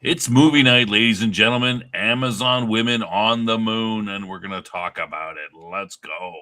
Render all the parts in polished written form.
It's movie night, ladies and gentlemen. Amazon Women on the Moon, and we're going to talk about it. Let's go.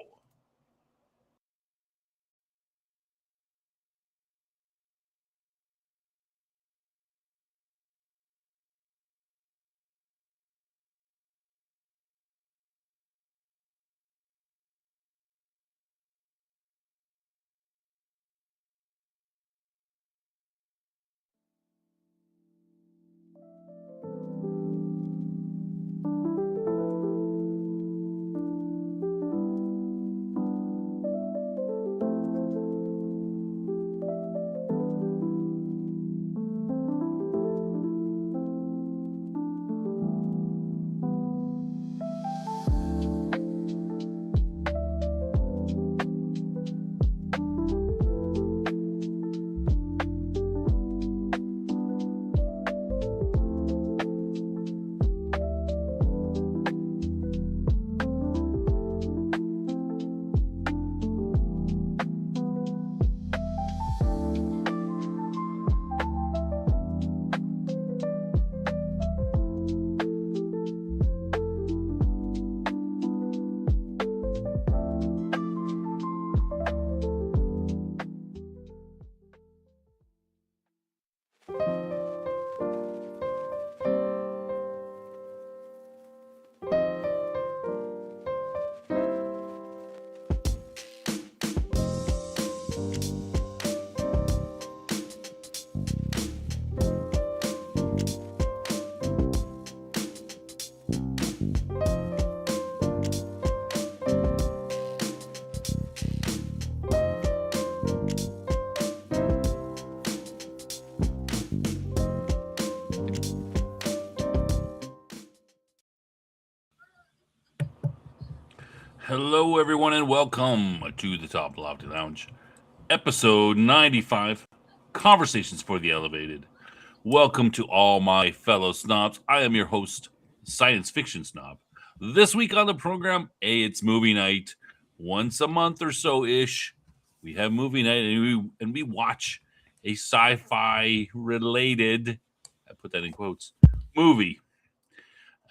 Hello, everyone, and welcome to the Toplofty Lounge, episode 95 Conversations for the Elevated. Welcome to all my fellow snobs. I am your host, Science Fiction Snob. This week on the program, it's movie night. Once a month or so ish, we have movie night and we watch a sci fi related, I put that in quotes, movie.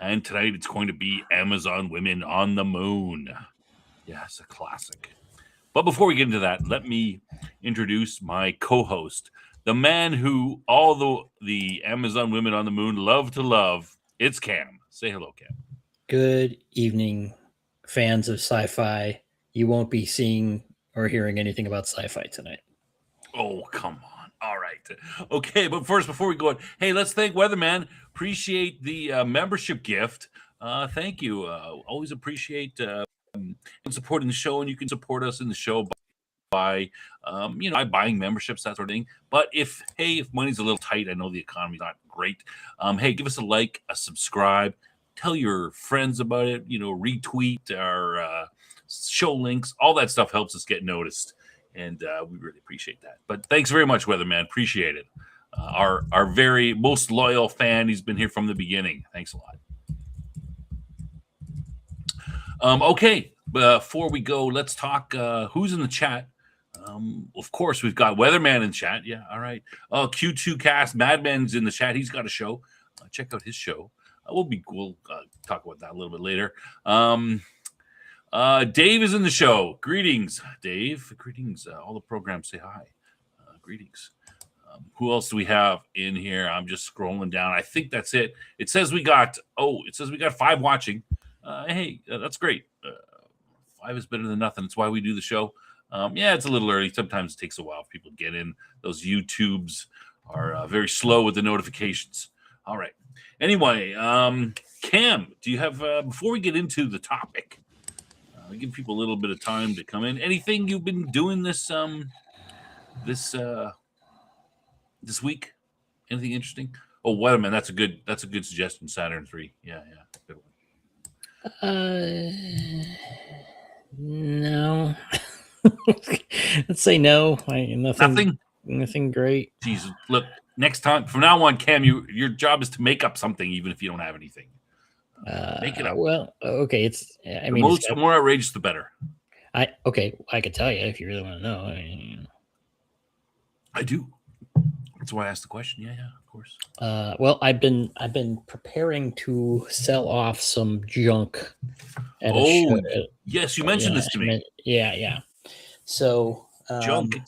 And tonight it's going to be Amazon Women on the Moon. Yes, a classic. But before we get into that, let me introduce my co-host, the man who all the Amazon Women on the Moon love to love. It's Cam. Say hello, Cam. Good evening, fans of sci-fi. You won't be seeing or hearing anything about sci-fi tonight. Oh, come on. All right. Okay, but first, before we go on, hey, let's thank Weatherman. Appreciate the membership gift. Thank you. Always appreciate supporting the show, and you can support us in the show by by buying memberships, that sort of thing. But if money's a little tight, I know the economy's not great. Hey, give us a like, a subscribe, tell your friends about it. Retweet our show links. All that stuff helps us get noticed, and we really appreciate that. But thanks very much, Weatherman. Appreciate it. Our very most loyal fan. He's been here from the beginning. Thanks a lot. Okay, before we go, let's talk who's in the chat. Of course, we've got Weatherman in chat. Yeah, all right. Q2 Cast, Madman's in the chat. He's got a show. Check out his show. We'll talk about that a little bit later. Dave is in the show. Greetings, Dave. Greetings. All the programs say hi. Greetings. Who else do we have in here? I'm just scrolling down. I think that's it. It says we got 5 watching. That's great. 5 is better than nothing. That's why we do the show. It's a little early. Sometimes it takes a while for people to get in. Those YouTubes are very slow with the notifications. All right. Anyway, Cam, do you have, before we get into the topic, give people a little bit of time to come in. Anything you've been doing this week? Anything interesting? Oh, Weatherman, that's a good suggestion. Saturn 3. Yeah, good one. No. Let's say no. Nothing great. Jesus, look, next time from now on, Cam, your job is to make up something, even if you don't have anything. Make it up. Well, okay. The more outrageous, the better. I could tell you if you really want to know. I do. That's why I asked the question. Yeah, of course. Well, I've been preparing to sell off some junk at a show. Yes, you mentioned this to me. Yeah. So, Junk.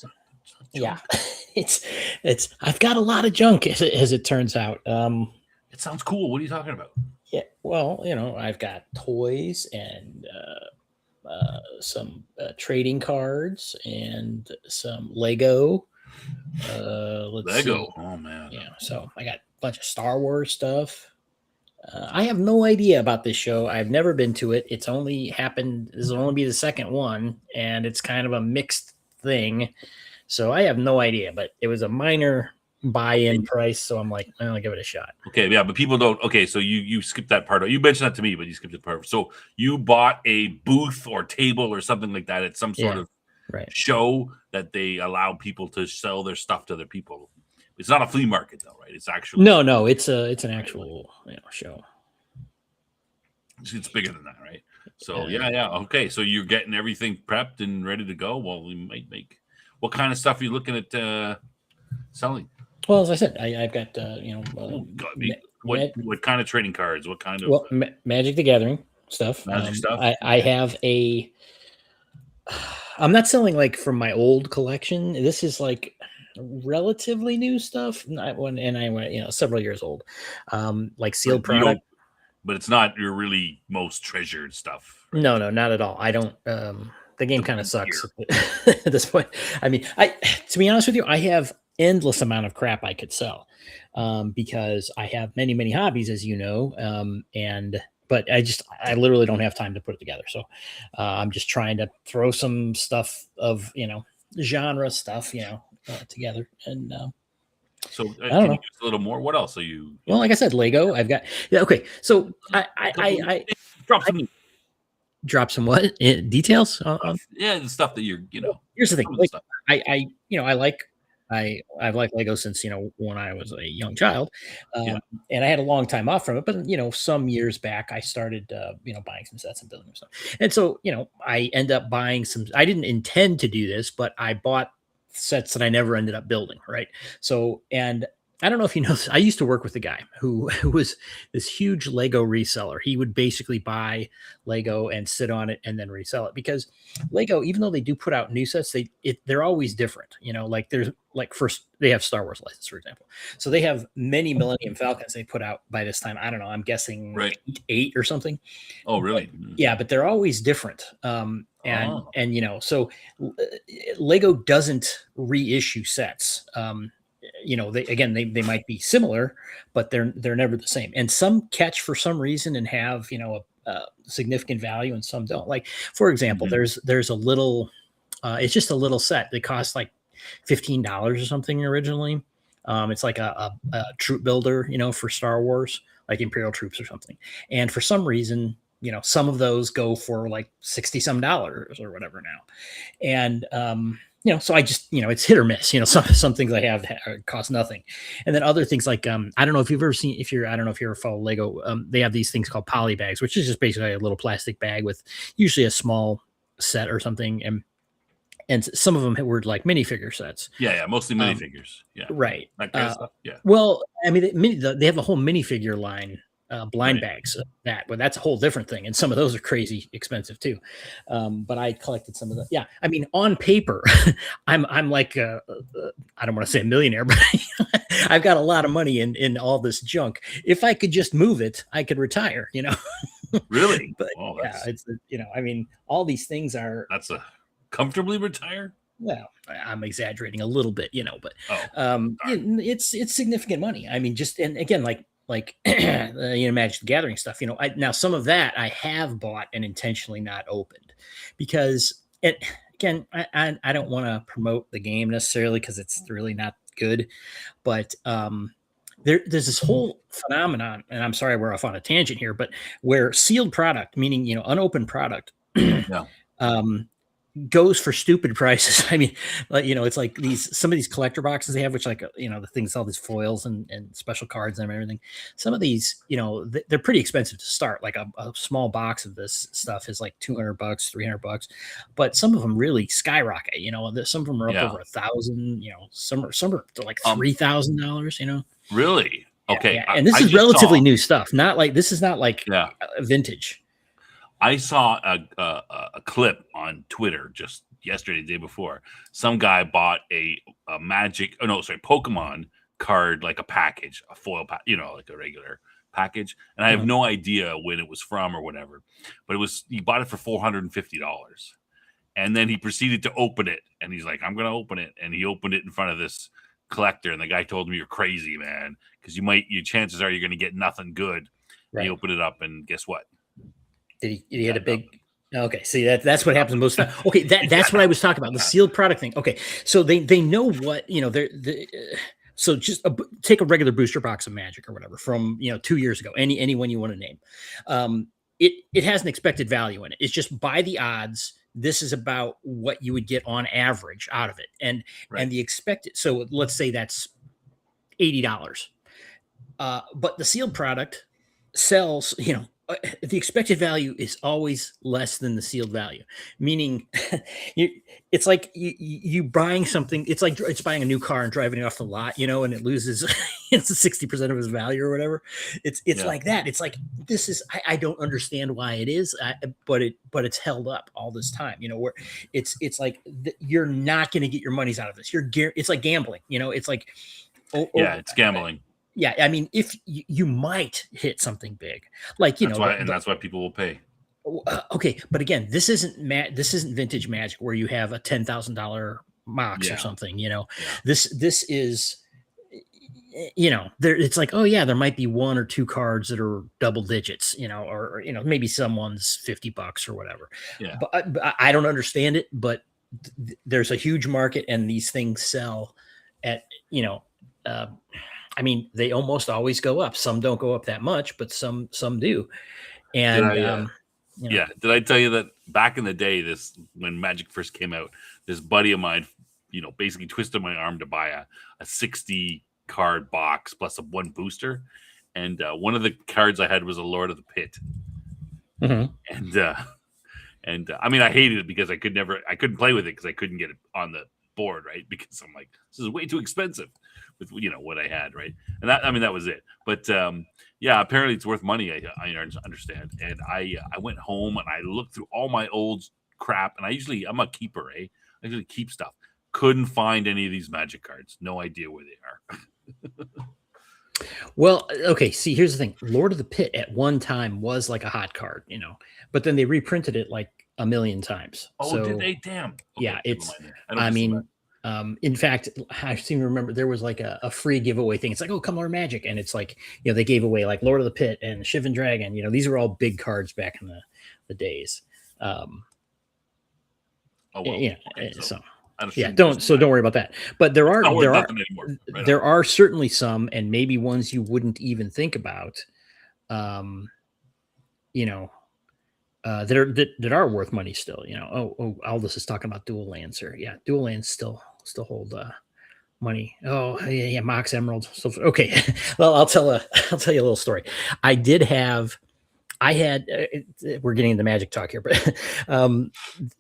yeah, it's. I've got a lot of junk as it turns out. It sounds cool. What are you talking about? Yeah, well, I've got toys and some trading cards and some Lego. Let's Lego. see. Oh man. Yeah, so I got a bunch of Star Wars stuff. I have no idea about this show. I've never been to it. It's only happened. This will only be the second one, and it's kind of a mixed thing. So I have no idea. But it was a minor buy-in price, so I'm like, I'll give it a shot. Okay, yeah, but people don't. Okay, so you skipped that part. You mentioned that to me, but you skipped the part. So you bought a booth or table or something like that at some sort of show that they allow people to sell their stuff to other people. It's not a flea market though, right? It's actually no. It's an actual show. It's bigger than that, right? So yeah. Okay, so you're getting everything prepped and ready to go. Well, we might make. What kind of stuff are you looking at selling? Well, as I said, I've got what kind of trading cards? What kind of Magic the Gathering stuff? Magic stuff. I have a. I'm not selling like from my old collection. This is like relatively new stuff. I went several years old. Like sealed product. But it's not your really most treasured stuff. Right? No, not at all. I don't. The game kind of sucks at this point. I mean, to be honest with you, I have endless amount of crap I could sell because I have many hobbies, as you know, but I literally don't have time to put it together. So I'm just trying to throw some stuff of genre stuff together and. So can you give us a little more? What else are you? Well, like I said, Lego. I've got okay. So I drop some what details on the stuff that you're Here's the thing. I've liked Lego since when I was a young child, and I had a long time off from it. But some years back, I started buying some sets and building stuff. And so I end up buying some. I didn't intend to do this, but I bought sets that I never ended up building. Right. So, and I don't know if you know this, I used to work with a guy who was this huge Lego reseller. He would basically buy Lego and sit on it and then resell it because Lego, even though they do put out new sets, they're always different. Like there's like first they have Star Wars license, for example. So they have many Millennium Falcons they put out by this time. I don't know. I'm guessing eight or something. Oh, really? Yeah, but they're always different. So Lego doesn't reissue sets. They might be similar, but they're never the same. And some catch for some reason and have a significant value, and some don't. Like for example, there's a little, it's just a little set that costs like $15 or something originally. It's like a troop builder, for Star Wars, like Imperial troops or something. And for some reason, some of those go for like $60 some or whatever now. And so I just, it's hit or miss, some things I have cost nothing. And then other things like, I don't know if you've ever seen, I don't know if you ever follow Lego, they have these things called poly bags, which is just basically a little plastic bag with usually a small set or something. And some of them were like minifigure sets. Yeah. Mostly minifigures. Right. That kind of stuff. Yeah. Well, I mean, they have a whole minifigure line. Blind bags but that's a whole different thing, and some of those are crazy expensive too. But I collected some of them. Yeah, I mean, on paper, I'm like I don't want to say a millionaire, but I've got a lot of money in all this junk. If I could just move it, I could retire. Really? But it's I mean, all these things are. That's a comfortably retire. Well, I'm exaggerating a little bit, but it's significant money. I mean, just and again, like Magic the Gathering stuff. Now some of that I have bought and intentionally not opened because I don't want to promote the game necessarily because it's really not good, but there's this whole phenomenon, and I'm sorry we're off on a tangent here, but where sealed product, meaning unopened product, goes for stupid prices. I mean, it's like some of these collector boxes they have, which like the things all these foils and special cards and everything. Some of these, they're pretty expensive to start. Like a small box of this stuff is like $200, $300, but some of them really skyrocket. Some of them are up over $1,000. Some are like $3,000. Really? Okay. Yeah. And this is relatively new stuff. This is not like vintage. I saw a clip on Twitter just yesterday, the day before. Some guy bought a Pokemon card, like a package, a foil like a regular package. And I have no idea when it was from or whatever, but he bought it for $450. And then he proceeded to open it. And he's like, I'm going to open it. And he opened it in front of this collector. And the guy told him, you're crazy, man. Because your chances are you're going to get nothing good. Right. And he opened it up and guess what? Did he had a big? Okay, see that's what happens most of the time. Okay, that's what I was talking about, the sealed product thing. Okay, so they know what so just take a regular booster box of Magic or whatever from 2 years ago, anyone you want to name. It has an expected value in it. It's just by the odds. This is about what you would get on average out of it, and the expected. So let's say that's $80, but the sealed product sells. The expected value is always less than the sealed value, meaning it's like you buying something. It's like it's buying a new car and driving it off the lot, and it loses 60% of its value or whatever. It's like that. It's like, this is, I don't understand why it is, but it's held up all this time, where it's like you're not going to get your money's out of this. It's like gambling, it's like, it's gambling. Yeah, I mean, if you might hit something big, like that's why people will pay. Okay, but again, this isn't vintage Magic where you have a $10,000 Mox or something. This is, there. It's like, oh yeah, there might be one or two cards that are double digits, or maybe someone's $50 or whatever. Yeah, but I don't understand it. But there's a huge market, and these things sell at I mean, they almost always go up. Some don't go up that much, but some do. And did I tell you that back in the day, when Magic first came out, this buddy of mine, basically twisted my arm to buy a 60 card box plus one booster, and one of the cards I had was a Lord of the Pit, and I mean, I hated it because I couldn't play with it because I couldn't get it on the board, right? Because I'm like, this is way too expensive with what I had, right? And that was it. But apparently it's worth money. I understand. And I went home and I looked through all my old crap, and I'm a keeper, I usually keep stuff. Couldn't find any of these Magic cards. No idea where they are. Well, okay. See, here's the thing: Lord of the Pit at one time was like a hot card, but then they reprinted it like a million times. Oh, so, did they? Damn. Okay, yeah, it's. I mean. In fact, I seem to remember there was like a free giveaway thing. It's like, oh, come learn Magic. And it's like, they gave away like Lord of the Pit and Shivan Dragon. These are all big cards back in the days. Oh, well. Okay, so don't worry about that. But there are certainly some, and maybe ones you wouldn't even think about, that are worth money still. Aldous is talking about dual lands here. Yeah, dual lands still hold money. Oh yeah, Mox Emerald. So okay, well I'll tell you a little story. I had we're getting into Magic talk here, but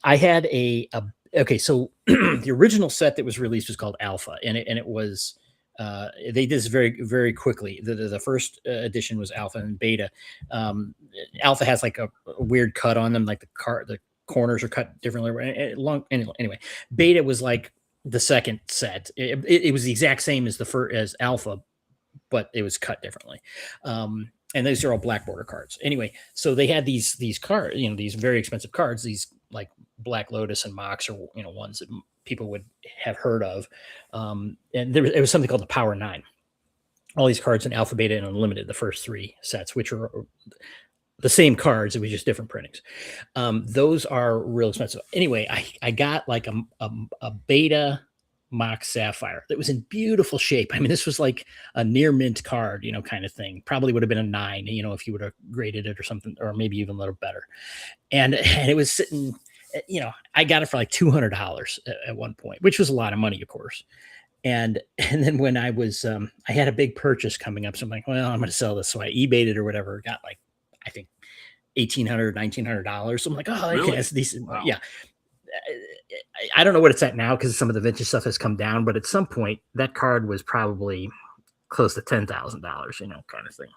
I had okay. So the original set that was released was called Alpha, and it was. They did this very, very quickly. The first edition was Alpha, and Beta. Alpha has like a weird cut on them, like the corners are cut differently. Anyway, Beta was like the second set. It was the exact same as as Alpha, but it was cut differently. And these are all black border cards. Anyway, so they had these cards, these very expensive cards, these like Black Lotus and Mox, or ones that people would have heard of. And it was something called the Power 9. All these cards in Alpha, Beta, and Unlimited, the first three sets, which are the same cards, it was just different printings. Those are real expensive. Anyway, I got like a Beta Mox Sapphire that was in beautiful shape. I mean, this was like a near mint card, kind of thing. Probably would have been a 9, if you would have graded it or something, or maybe even a little better. And it was sitting I got it for like $200 at one point, which was a lot of money, of course. And then when I was, I had a big purchase coming up, so I'm like, well, I'm going to sell this. So I eBayed it or whatever. Got like, I think $1,800, $1,900. So I'm like, oh, okay, Really? that's decent. Wow. Yeah. I don't know what it's at now because some of the vintage stuff has come down, but at some point that card was probably close to $10,000, kind of thing.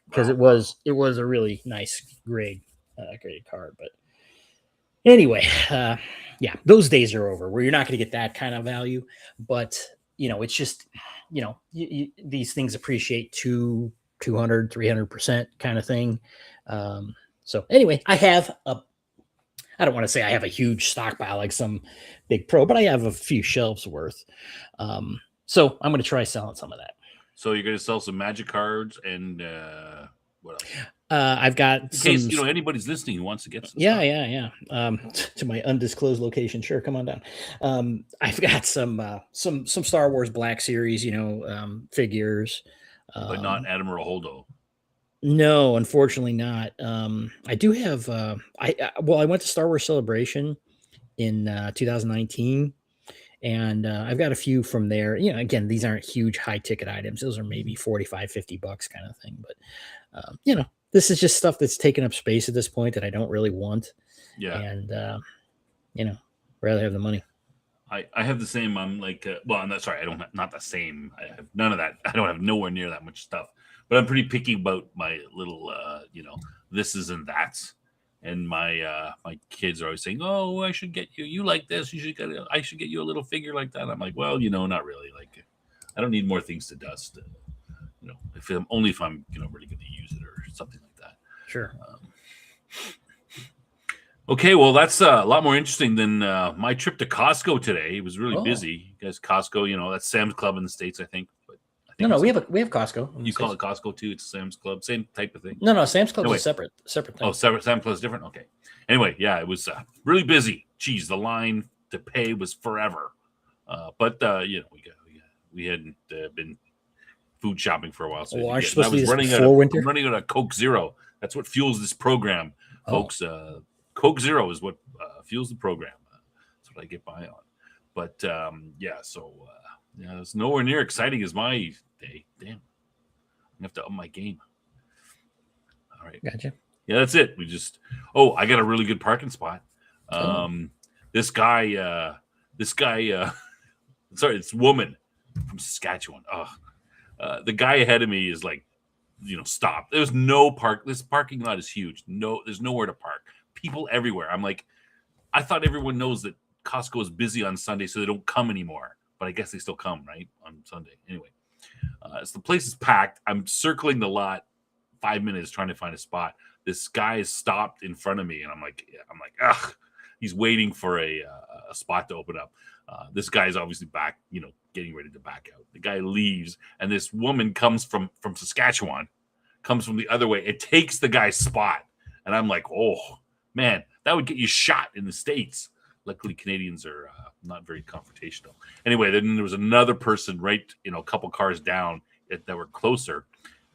Because Wow. it was a really nice grade card. But anyway, yeah, those days are over where you're not going to get that kind of value. But it's just these things appreciate 200, 300% kind of thing. So anyway, I don't want to say I have a huge stockpile like some big pro, but I have a few shelves worth. So I'm going to try selling some of that. So you're going to sell some Magic cards and what else? I've got In case anybody's listening who wants to get some yeah, stuff. yeah. To my undisclosed location, sure, come on down. I've got some Star Wars Black Series, figures, But not Admiral Holdo. No, unfortunately not. I do have. I went to Star Wars Celebration in 2019, and I've got a few from there. Again, these aren't huge high ticket items. Those are maybe 45, $50 kind of thing. But this is just stuff that's taking up space at this point that I don't really want. Yeah, and rather have the money. I have the same. I'm like, well, I'm not sorry. I don't have, not the same. I have none of that. I don't have nowhere near that much stuff. But I'm pretty picky about my little, this is and that's. And my kids are always saying, "Oh, I should get you. You like this? I should get you a little figure like that." I'm like, well, not really. Like, I don't need more things to dust. If I'm really going to use it or something like that. Sure. Okay, well, that's a lot more interesting than my trip to Costco today. It was really busy. You guys, Costco, that's Sam's Club in the States, I think. But I think no, we have Costco. You call it Costco too? It's Sam's Club, same type of thing. No, Sam's Club is a separate thing. Oh, separate. Sam's Club is different. Okay. Anyway, yeah, it was really busy. Geez, the line to pay was forever. But we hadn't been food shopping for a while, so aren't you I supposed was to running out of Coke Zero. That's what fuels this program, folks. Coke Zero is what fuels the program. That's what I get by on. But it's nowhere near exciting as my day. Damn, I have to up my game. All right, gotcha. Yeah, that's it. I got a really good parking spot. This guy, sorry, it's woman from Saskatchewan. The guy ahead of me is like, stop. There's no park. This parking lot is huge. No, there's nowhere to park. People everywhere. I'm like, I thought everyone knows that Costco is busy on Sunday, so they don't come anymore. But I guess they still come, right, on Sunday. Anyway, so the place is packed. I'm circling the lot 5 minutes trying to find a spot. This guy is stopped in front of me, and I'm like, ugh. He's waiting for a spot to open up. This guy's obviously back, getting ready to back out. The guy leaves, and this woman comes from Saskatchewan, comes from the other way. It takes the guy's spot, and I'm like, oh man, that would get you shot in the States. Luckily, Canadians are not very confrontational. Anyway, then there was another person right, a couple cars down that were closer,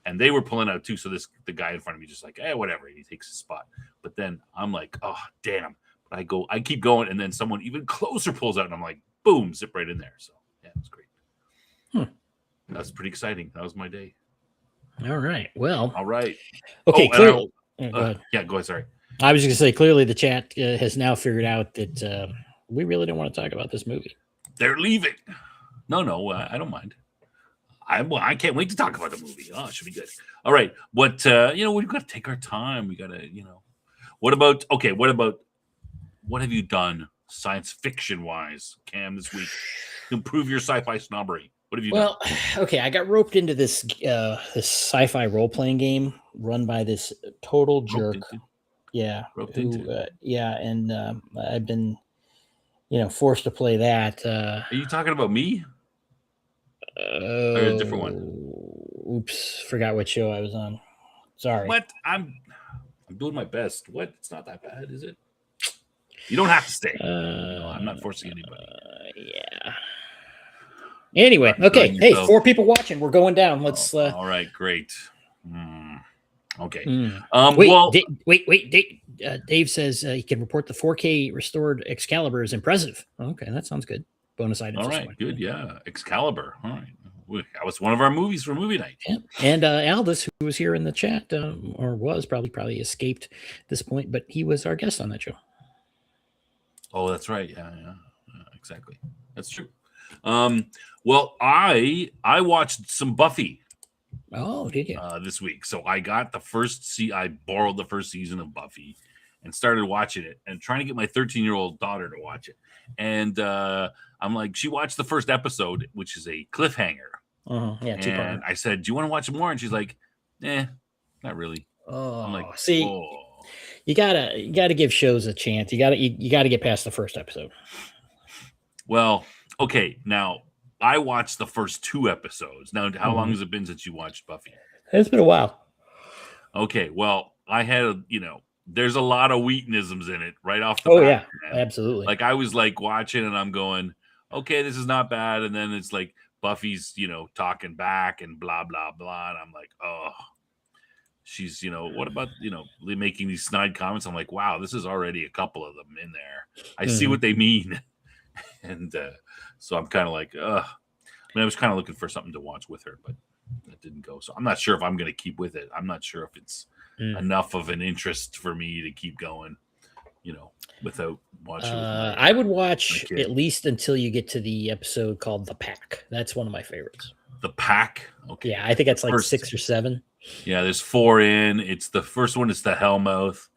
and they were pulling out too. So the guy in front of me just like, whatever. He takes his spot. But then I'm like, oh, damn. But I keep going, and then someone even closer pulls out, and I'm like, boom, zip right in there. So yeah, it was great. That was pretty exciting. That was my day. All right. Well. All right. Okay. Go ahead. Sorry. I was going to say, clearly the chat has now figured out that we really don't want to talk about this movie. They're leaving. No, I don't mind. I can't wait to talk about the movie. Oh, it should be good. All right. What, we've got to take our time. We got to, what about what have you done science fiction wise, Cam, this week to improve your sci-fi snobbery? What have you done? Well, okay. I got roped into this sci-fi role-playing game run by this total jerk. Yeah. And I've been, forced to play that. Are you talking about me? Or a different one? Oops, forgot what show I was on. Sorry. What? I'm doing my best. What? It's not that bad, is it? You don't have to stay. No, I'm not forcing anybody. Yeah. Anyway, okay. Hey, 4 people watching. We're going down. Let's. All right, great. Okay. Wait. Dave says he can report the 4K restored Excalibur is impressive. Okay, that sounds good. Bonus item. All right, good. Yeah, Excalibur. All right, that was one of our movies for movie night. Yeah. And Aldous, who was here in the chat, or was probably escaped at this point, but he was our guest on that show. Oh, that's right. Yeah, exactly. That's true. Well, I watched some Buffy. Oh, did you? This week. So I got the I borrowed the first season of Buffy and started watching it and trying to get my 13-year-old daughter to watch it. And I'm like, she watched the first episode, which is a cliffhanger. Yeah, and I said, do you want to watch more? And she's like, not really. Oh, I'm like, you gotta give shows a chance. You gotta get past the first episode. Well, okay. Now I watched the first 2 episodes. Now, how long has it been since you watched Buffy? It's been a while. Okay. Well, I had, there's a lot of Wheatonisms in it right off the bat. Yeah, absolutely. Like I was like watching and I'm going, okay, this is not bad. And then it's like Buffy's, talking back and blah, blah, blah. And I'm like, oh, she's, what about, making these snide comments? I'm like, wow, this is already a couple of them in there. I see what they mean. And so I'm kind of like, I was kind of looking for something to watch with her, but that didn't go. So I'm not sure if I'm going to keep with it. I'm not sure if it's enough of an interest for me to keep going, without watching. I would watch at least until you get to the episode called The Pack. That's one of my favorites. The Pack? Okay. Yeah, I think that's like 6 or 7. Yeah, there's 4 in. It's the first one. It's the Hellmouth.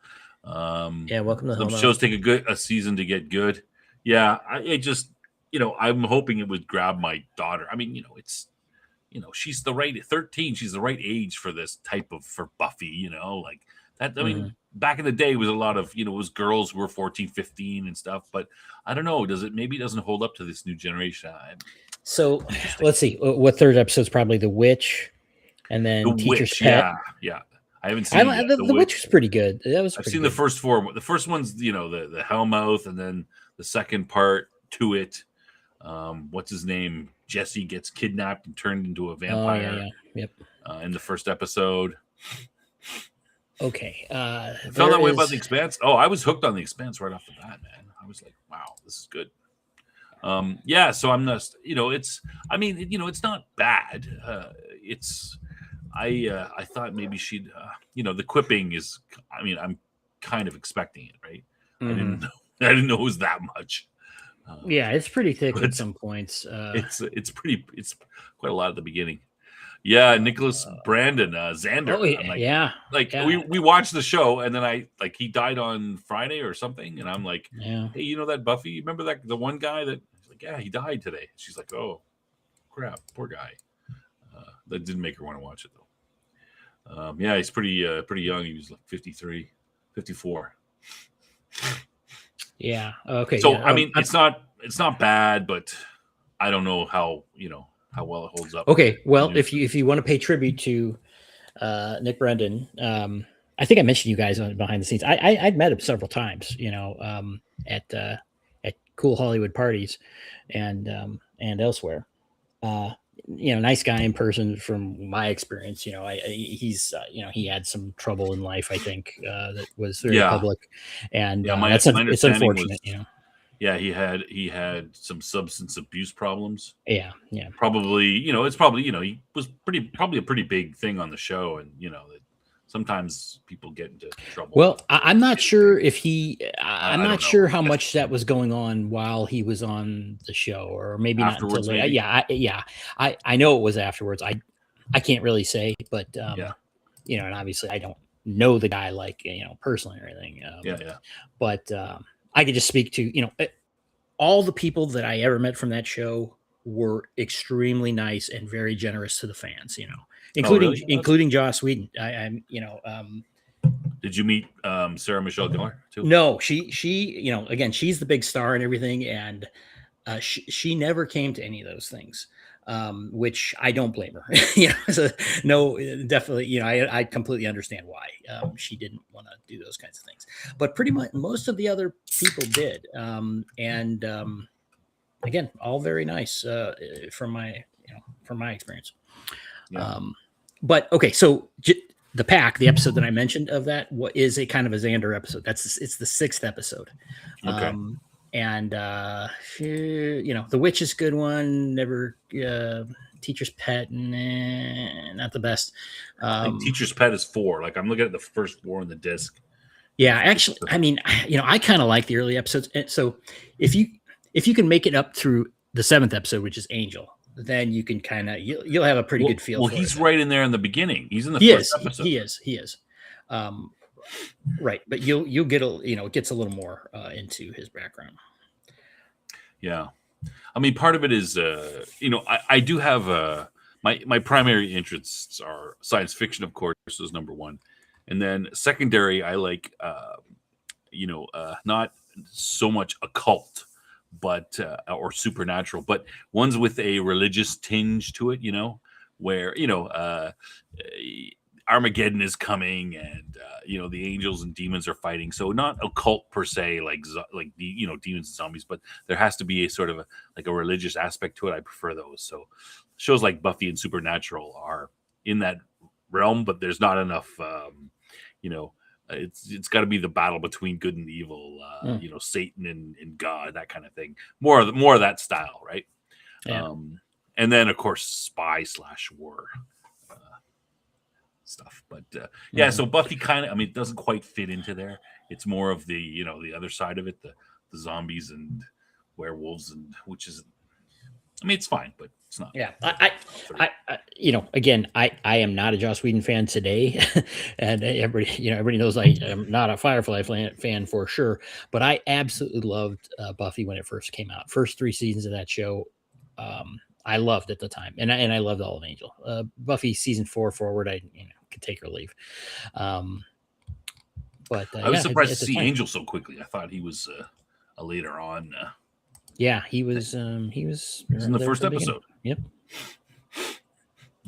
Yeah, welcome to the shows take a season to get good. Yeah, it just, I'm hoping it would grab my daughter. I mean, it's, she's the right 13. She's the right age for this type of, for Buffy, like that. I mean, back in the day, it was a lot of, it was girls who were 14, 15 and stuff. But I don't know. Maybe it doesn't hold up to this new generation. So let's see. What third episode's probably The Witch and then The Teacher's Witch. Pet. Yeah. I haven't seen the Witch was pretty good. I've seen the first 4. The first one's, the Hellmouth, and then the second part to it. What's his name? Jesse gets kidnapped and turned into a vampire. Yep. In the first episode. Okay. I felt that way about The Expanse. Oh, I was hooked on The Expanse right off the bat, man. I was like, wow, this is good. So I'm not, it's not bad. I thought maybe she'd, the quipping is, I'm kind of expecting it, right? I didn't know it was that much. Yeah, it's pretty thick at some points. It's quite a lot at the beginning. Yeah, Nicholas Brandon, Xander. Oh, yeah. We watched the show, and then he died on Friday or something, and I'm like, hey, that Buffy? Remember the one guy that? He's like, yeah, he died today. She's like, oh, crap, poor guy. That didn't make her want to watch it though. He's pretty young. He was like 53, 54. Yeah. Okay. So it's not bad, but I don't know how well it holds up. Okay. Well, if you want to pay tribute to Nick Brendan, I think I mentioned you guys on behind the scenes. I'd met him several times, at cool Hollywood parties and elsewhere. Nice guy in person from my experience. He's he had some trouble in life, I think, that was very public, and it's unfortunate. Yeah, he had some substance abuse problems. Yeah. Probably, it's probably, he was probably a pretty big thing on the show, and that sometimes people get into trouble. Well, I'm not sure if I'm not sure how much that was going on while he was on the show, or maybe afterwards, not until later. I know it was afterwards. I can't really say, but and obviously I don't know the guy personally or anything. But I could just speak to all the people that I ever met from that show were extremely nice and very generous to the fans. Including Joss Whedon. Did you meet Sarah Michelle Gellar too? No, she again, she's the big star and everything, and she never came to any of those things, which I don't blame her. So no, definitely, I completely understand why she didn't want to do those kinds of things, but pretty much most of the other people did, and again, all very nice from my experience. Yeah. But okay, so the pack, the episode that I mentioned of that, what is a kind of a Xander episode. It's the 6th episode. Okay. And the witch is a good one. Never teacher's pet, not the best. I think teacher's pet is 4. Like I'm looking at the first 4 on the disc. Yeah, actually, I mean, I kind of like the early episodes. So if you can make it up through the 7th episode, which is Angel, then you can kind of you'll have a pretty good feel. Well, for he's it. right in there in the beginning. He's in the first episode. He is. Right, but you'll get it gets a little more into his background. Yeah, I mean, part of it is I do have my primary interests are science fiction, of course, is number one, and then secondary I like not so much occult, but or supernatural, but ones with a religious tinge to it. Where Armageddon is coming, and the angels and demons are fighting. So not occult per se, like demons and zombies, but there has to be a sort of a religious aspect to it. I prefer those. So shows like Buffy and Supernatural are in that realm, but there's not enough. It's got to be the battle between good and evil. Satan and God, that kind of thing. More of that style, right? Yeah. And then of course spy/war. Stuff, but so Buffy kind of, it doesn't quite fit into there. It's more of the the other side of it, the zombies and werewolves, and which is, it's fine, but it's not. Yeah, again, I am not a Joss Whedon fan today, and everybody knows I am not a Firefly fan for sure. But I absolutely loved Buffy when it first came out. First 3 seasons of that show, I loved at the time, and I loved all of Angel. Buffy season 4 forward, I could take or leave. But I was surprised to see Angel so quickly. I thought he was a later on. Yeah, he was. He was in the first episode. Yep.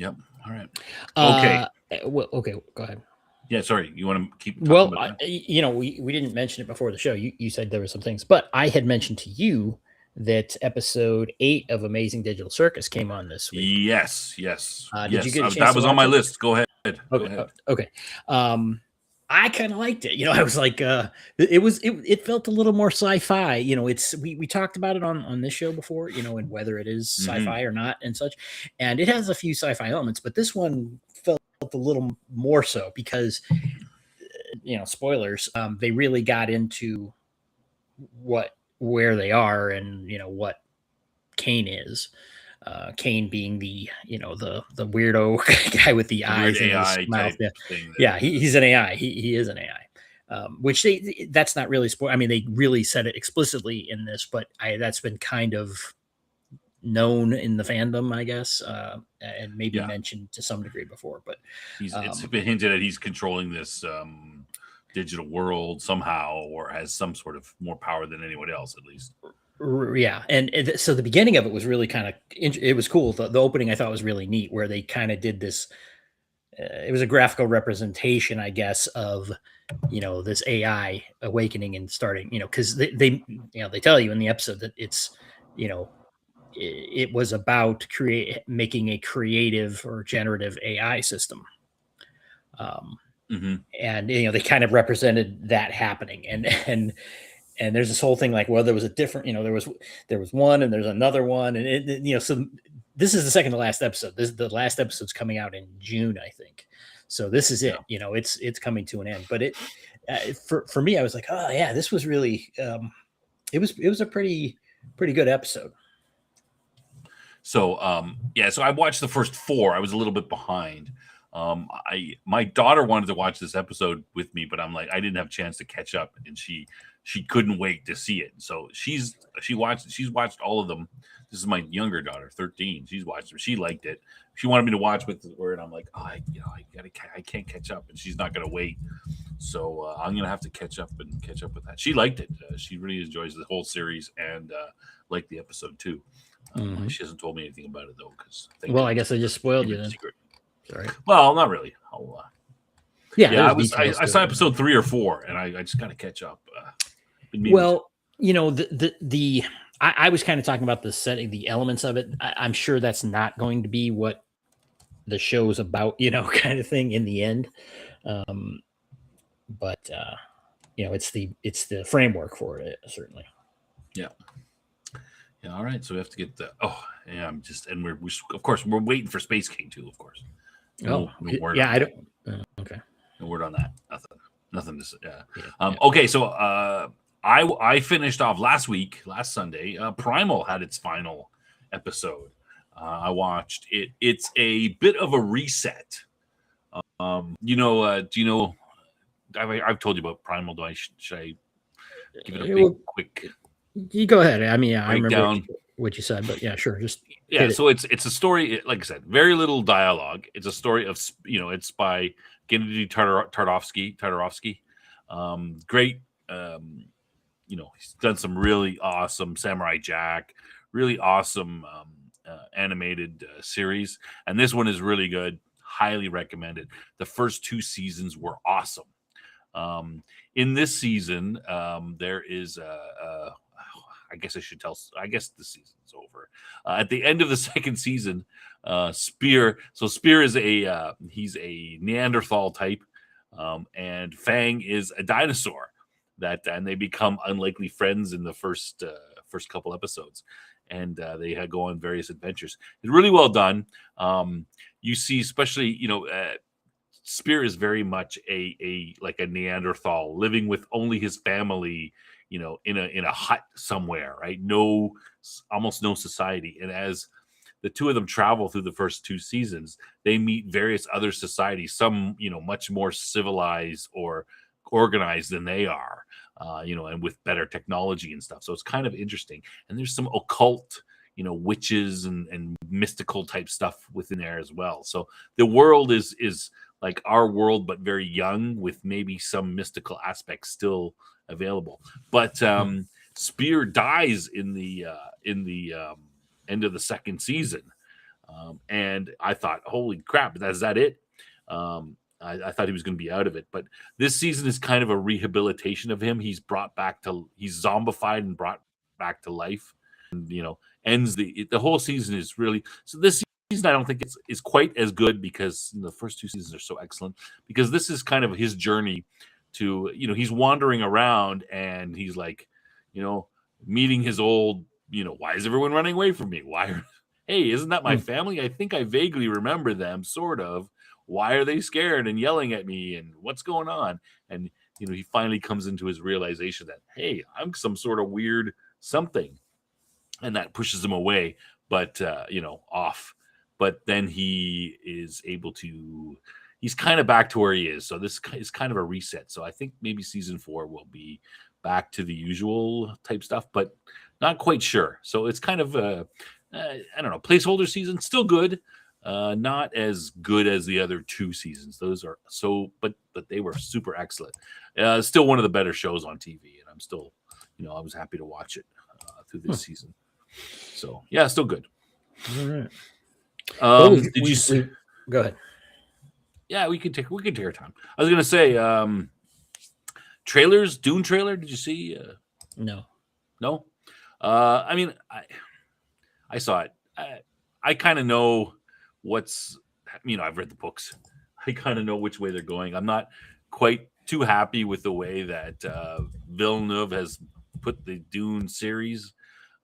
All right. Okay. Okay. Go ahead. Yeah. Sorry. You want to keep? Well, we didn't mention it before the show. You said there were some things, but I had mentioned to you that episode 8 of Amazing Digital Circus came on this week. Yes. Did you get a chance that was on my list. Go ahead. Okay. I kind of liked it. I was like, it felt a little more sci-fi. We talked about it on this show before, and whether it is sci-fi or not and such. And it has a few sci-fi elements, but this one felt a little more so because, spoilers, they really got into where they are and, what Kane is. Kane being the weirdo guy with the eyes and his mouth. Yeah, he's an AI. He is an AI. Which that's not really spoil. They really said it explicitly in this, but that's been kind of known in the fandom, I guess, and maybe mentioned to some degree before. But it's been hinted at he's controlling this digital world somehow, or has some sort of more power than anyone else, at least. Yeah, and so the beginning of it was really kind of it was cool. The opening I thought was really neat, where they kind of did this. It was a graphical representation, I guess, of this AI awakening and starting. Because they tell you in the episode that it's it was about making a creative or generative AI system. And they kind of represented that happening, and there's this whole thing like, well, there was a different, there was one and there's another one. And so this is the second to last episode. The last episode's coming out in June, I think. So this is it, it's coming to an end, but for me, I was like, oh yeah, this was really, it was a pretty good episode. So, so I watched the first 4. I was a little bit behind. My daughter wanted to watch this episode with me, but I'm like, I didn't have a chance to catch up, and she couldn't wait to see it. So she's watched all of them. This is my younger daughter, 13. She's watched them. She liked it. She wanted me to watch with her, and I'm like, I can't catch up, and she's not gonna wait. So I'm gonna have to catch up with that. She liked it. She really enjoys the whole series and liked the episode too. She hasn't told me anything about it though, because I guess I just spoiled you then. Secret. Sorry. Well, not really. I saw episode 3 or 4, and I just got to catch up. I was kind of talking about the setting, the elements of it. I'm sure that's not going to be what the show's about, kind of thing in the end. But it's the framework for it, certainly. Yeah. Yeah. All right. So we have to get the. Oh, yeah. And we of course we're waiting for Space King too. Of course. No word. Yeah. On I that. don't. Okay. No word on that. Nothing. Nothing to say. Yeah. Yeah. Okay. So I finished off last Sunday. Primal had its final episode. I watched it. It's a bit of a reset. Do you know? I've told you about Primal. Should I give it a big, quick? You go ahead. I mean, I remember breakdown? what you said, but yeah, sure. Just Yeah. So it's a story. Like I said, very little dialogue. It's a story of it's by Gennady Tartarovsky. Great. He's done some really awesome Samurai Jack, really awesome animated series, and this one is really good. Highly recommended. The first 2 seasons were awesome. In this season, there is I guess I should tell. I guess the season's over. At the end of the second season, Spear. So Spear is he's a Neanderthal type, and Fang is a dinosaur. And they become unlikely friends in the first couple episodes, and they go on various adventures. It's really well done. You see, especially Spear is very much a Neanderthal living with only his family, in a hut somewhere, right? Almost no society. And as the two of them travel through the first 2 seasons, they meet various other societies, some, much more civilized or organized than they are, and with better technology and stuff. So it's kind of interesting. And there's some occult, witches and mystical type stuff within there as well. So the world is like our world, but very young, with maybe some mystical aspects still available. But Spear dies in the end of the second season, and I thought, holy crap, is that it? I thought he was going to be out of it, but this season is kind of a rehabilitation of him. He's zombified and brought back to life, and ends the whole season is really so. This season I don't think is quite as good because the first 2 seasons are so excellent, because this is kind of his journey to he's wandering around and he's like meeting his old why is everyone running away from me? Hey, isn't that my family? I think I vaguely remember them, sort of. Why are they scared and yelling at me, and what's going on? And he finally comes into his realization that, hey, I'm some sort of weird something, and that pushes him away, but off. But then he is able to. He's kind of back to where he is. So this is kind of a reset. So I think maybe season 4 will be back to the usual type stuff, but not quite sure. So it's kind of I don't know, placeholder season, still good. Not as good as the other 2 seasons. Those are but they were super excellent. Still one of the better shows on TV, and I'm still, I was happy to watch it through this season. So yeah, still good. All right. Did you go ahead? Yeah, we could take our time. I was gonna say, trailers. Dune trailer. Did you see? No. I mean, I saw it. I kind of know what's. I've read the books. I kind of know which way they're going. I'm not quite too happy with the way that Villeneuve has put the Dune series.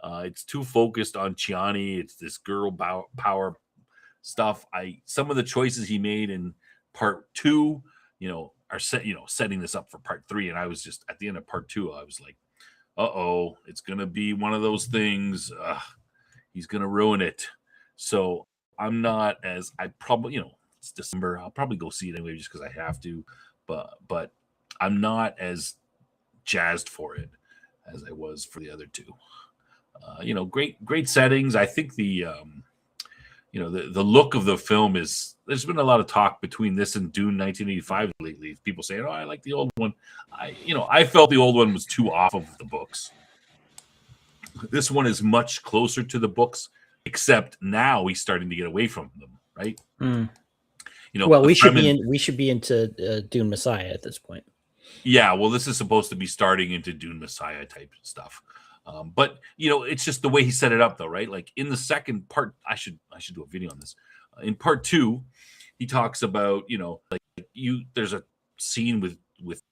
It's too focused on Chani. It's this girl power stuff. Some of the choices he made in part 2, are setting this up for part 3. And I was just at the end of part 2, I was like, uh-oh, it's gonna be one of those things. He's gonna ruin it. So I'm not as I probably it's December. I'll probably go see it anyway just because I have to. But I'm not as jazzed for it as I was for the other 2. Great settings. I think the look of the film is. There's been a lot of talk between this and Dune 1985 lately. People saying, "Oh, I like the old one." I felt the old one was too off of the books. This one is much closer to the books, except now he's starting to get away from them, right? Well, we should be into Dune Messiah at this point. Yeah, well, this is supposed to be starting into Dune Messiah type stuff. But it's just the way he set it up, though, right? Like in the second part, I should do a video on this. In part 2, he talks about, like there's a scene with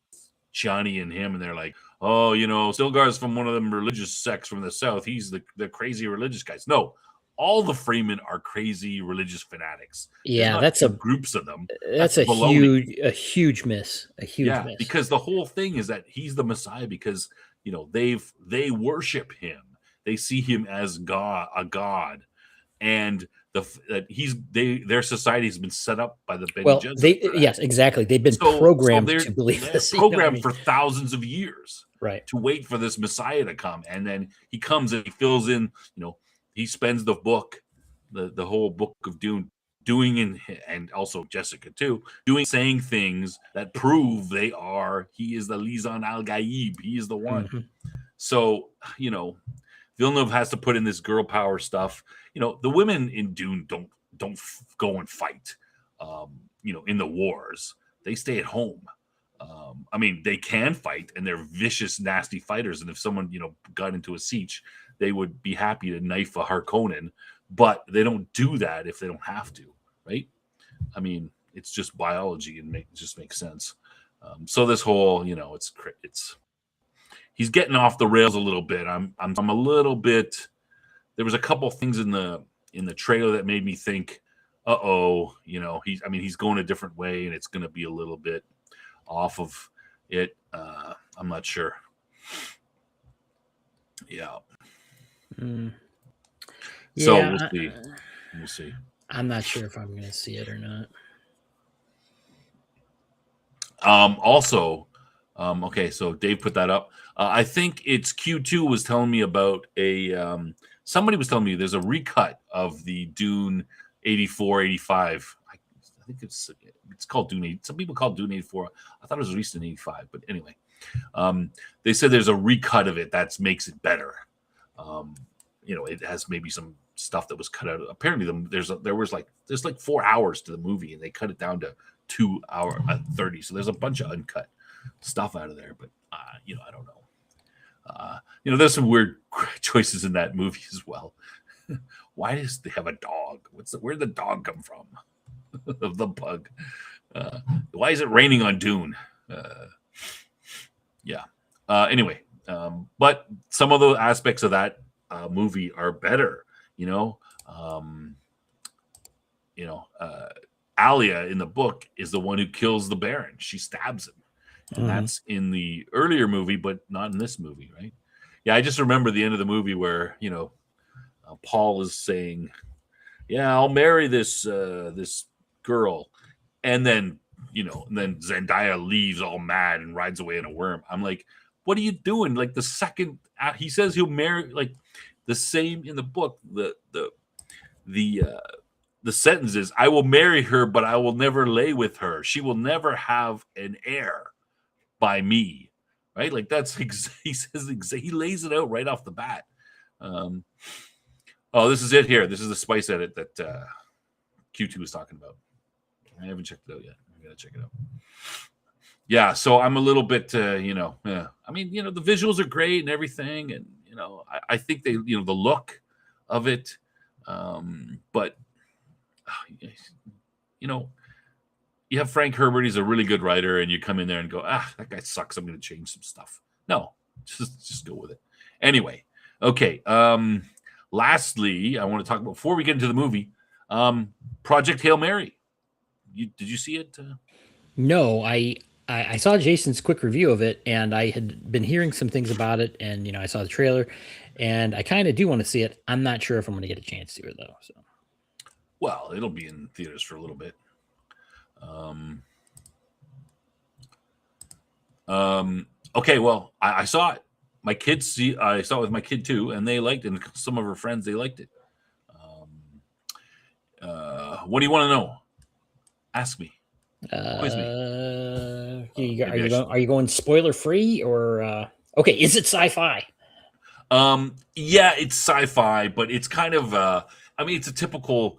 Johnny and him, and they're like, oh, Stilgar's from one of them religious sects from the south. He's the crazy religious guys. No, all the Freemen are crazy religious fanatics. There's Yeah, not that's two groups of them. that's a baloney. huge miss. A huge miss. Because the whole thing is that he's the Messiah because they worship him. They see him as a god, and their society has been set up by the Bene Gesserit. Yes, exactly. They've been programmed to believe this. Programmed for thousands of years, right? To wait for this Messiah to come, and then he comes and he fills in. He spends the book, the whole book of Dune, doing and also Jessica too, saying things that prove he is the Lisan al Gaib. He is the one. Mm-hmm. So Villeneuve has to put in this girl power stuff. The women in Dune don't go and fight. In the wars, they stay at home. They can fight, and they're vicious, nasty fighters. And if someone got into a siege, they would be happy to knife a Harkonnen, but they don't do that if they don't have to, right? It's just biology, and it just makes sense. So this whole, it's he's getting off the rails a little bit. I'm a little bit. There was a couple things in the trailer that made me think, he's going a different way, and it's going to be a little bit off of it. I'm not sure. Yeah. So we'll see. We'll see. I'm not sure if I'm going to see it or not. Also, okay, so Dave put that up. I think it's Q2 was telling me about somebody was telling me there's a recut of the Dune 84, 85. I think it's called Dune 8. Some people call it Dune 84. I thought it was released in 85, but anyway. They said there's a recut of it that makes it better. It has maybe some stuff that was cut out. Apparently, there's like 4 hours to the movie, and they cut it down to 2 hours and 30. So there's a bunch of uncut stuff out of there. But I don't know. There's some weird choices in that movie as well. Why does they have a dog? Where'd the dog come from? The bug. Why is it raining on Dune? Yeah. Anyway, but some of the aspects of that movie are better. Alia in the book is the one who kills the Baron. She stabs him. And that's in the earlier movie, but not in this movie, right? Yeah, I just remember the end of the movie where, Paul is saying, yeah, I'll marry this girl. And then, then Zendaya leaves all mad and rides away in a worm. I'm like, what are you doing? Like the second he says he'll marry, like the same in the book, the sentence is, I will marry her, but I will never lay with her. She will never have an heir by me. Right? Like he lays it out right off the bat. This is it here. This is the spice edit that Q2 was talking about. I haven't checked it out yet. I gotta check it out. Yeah, so I'm a little bit, the visuals are great and everything, and I think they, the look of it, but you have Frank Herbert. He's a really good writer, and you come in there and go, that guy sucks. I'm going to change some stuff. No, just go with it. Anyway, okay. Lastly, I want to talk about, before we get into the movie, Project Hail Mary. Did you see it? No, I saw Jason's quick review of it, and I had been hearing some things about it, and I saw the trailer, and I kind of do want to see it. I'm not sure if I'm going to get a chance to it though. So, well, it'll be in theaters for a little bit. Okay, well, I saw it. I saw it with my kid too, and they liked it. And some of her friends, they liked it. What do you want to know? Ask me. Quiz me. Are you going spoiler free or okay? Is it sci-fi? Yeah, it's sci-fi, but it's kind of it's a typical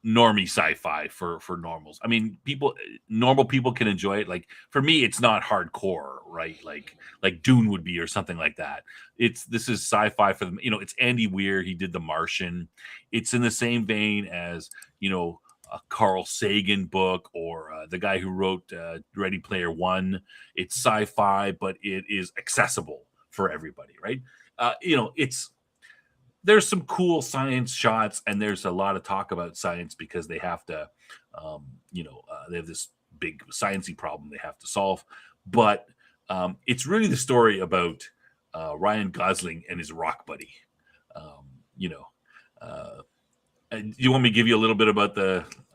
normie sci-fi for normals. I mean, normal people can enjoy it. Like for me, it's not hardcore, right? Like Dune would be or something like that. This is sci-fi for them. It's Andy Weir. He did The Martian. It's in the same vein as a Carl Sagan book or the guy who wrote Ready Player One. It's sci-fi, but it is accessible for everybody, right? There's some cool science shots, and there's a lot of talk about science because they have to, they have this big sciencey problem they have to solve. But it's really the story about Ryan Gosling and his rock buddy. Um, you know, and you want me to give you a little bit about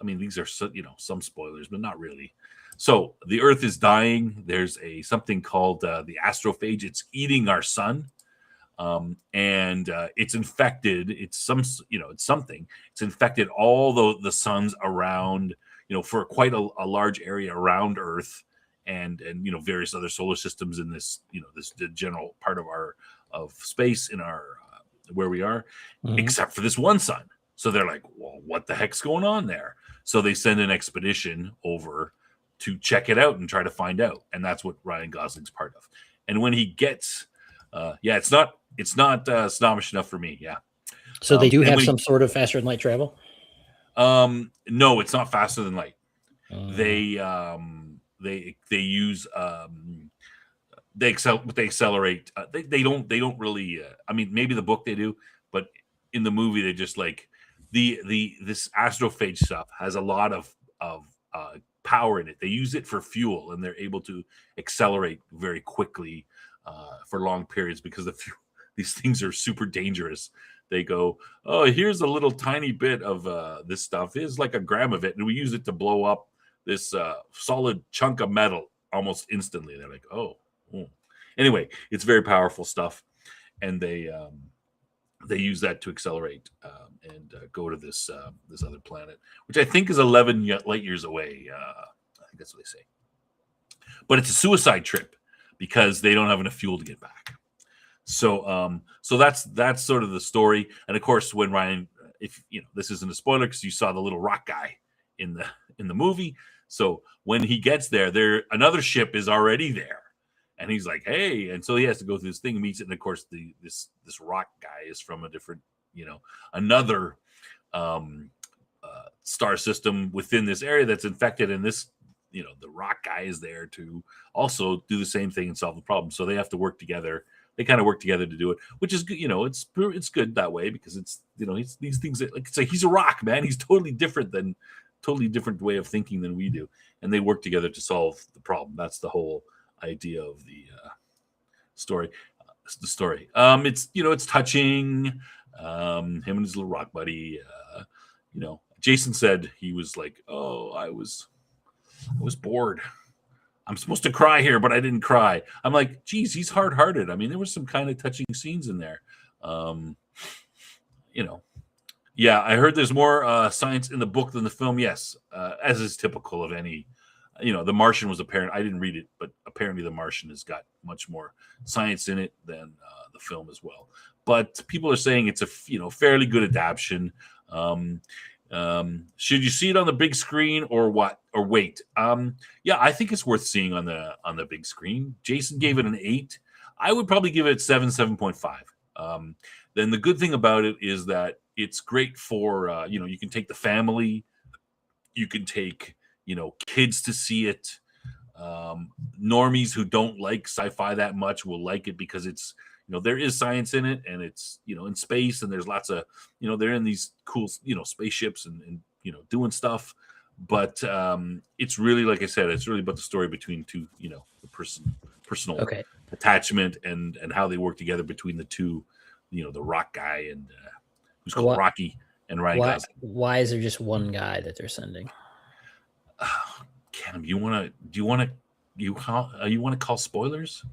these are some spoilers, but not really. So the Earth is dying. There's something called the astrophage. It's eating our sun. And it's infected. It's something. It's infected all the suns around, for quite a large area around Earth, and various other solar systems in this, this the general part of space in our where we are, except for this one sun. So they're like, well, what the heck's going on there? So they send an expedition over to check it out and try to find out, and that's what Ryan Gosling's part of. And when he gets, it's not snobbish enough for me. Yeah. So they do have some sort of faster than light travel. No, it's not faster than light. They use they accelerate. They don't really. Maybe the book they do, but in the movie they just like this astrophage stuff has a lot of power in it. They use it for fuel, and they're able to accelerate very quickly for long periods because these things are super dangerous. They go, oh, here's a little tiny bit of this stuff. Here's like a gram of it, and we use it to blow up this solid chunk of metal almost instantly. They're like, oh. Anyway, it's very powerful stuff, and they use that to accelerate and go to this other planet, which I think is 11 light years away. I think that's what they say. But it's a suicide trip because they don't have enough fuel to get back. So that's sort of the story. And of course, when Ryan, if this isn't a spoiler because you saw the little rock guy in the movie. So when he gets there, another ship is already there. And he's like, hey, and so he has to go through this thing, meets it, and of course this rock guy is from a different, another star system within this area that's infected, and this, the rock guy is there to also do the same thing and solve the problem. So they have to work together. They kind of work together to do it, which is good. It's good that way because it's these things that, like, it's like he's a rock, man. He's totally different way of thinking than we do, and they work together to solve the problem. That's the whole idea of the story. It's touching. Him and his little rock buddy. Jason said he was like, "Oh, I was bored. I'm supposed to cry here, but I didn't cry." I'm like, "Geez, he's hard-hearted." I mean, there were some kind of touching scenes in there. Yeah, I heard there's more science in the book than the film. Yes, as is typical of any. The Martian was apparent. I didn't read it, but apparently The Martian has got much more science in it than the film as well. But people are saying it's a fairly good adaptation. Should you see it on the big screen or what? Or wait? Yeah, I think it's worth seeing on the big screen. Jason gave it an 8. I would probably give it 7.5. Then the good thing about it is that it's great for you can take the family, you can take kids to see it. Normies who don't like sci-fi that much will like it because it's there is science in it, and it's in space, and there's lots of they're in these cool spaceships and doing stuff. But it's really, like I said, it's really about the story between two, the personal attachment and how they work together between the two, the rock guy and who's called Rocky and Ryan Gosling. Why is there just one guy that they're sending? Cam, you want to call spoilers?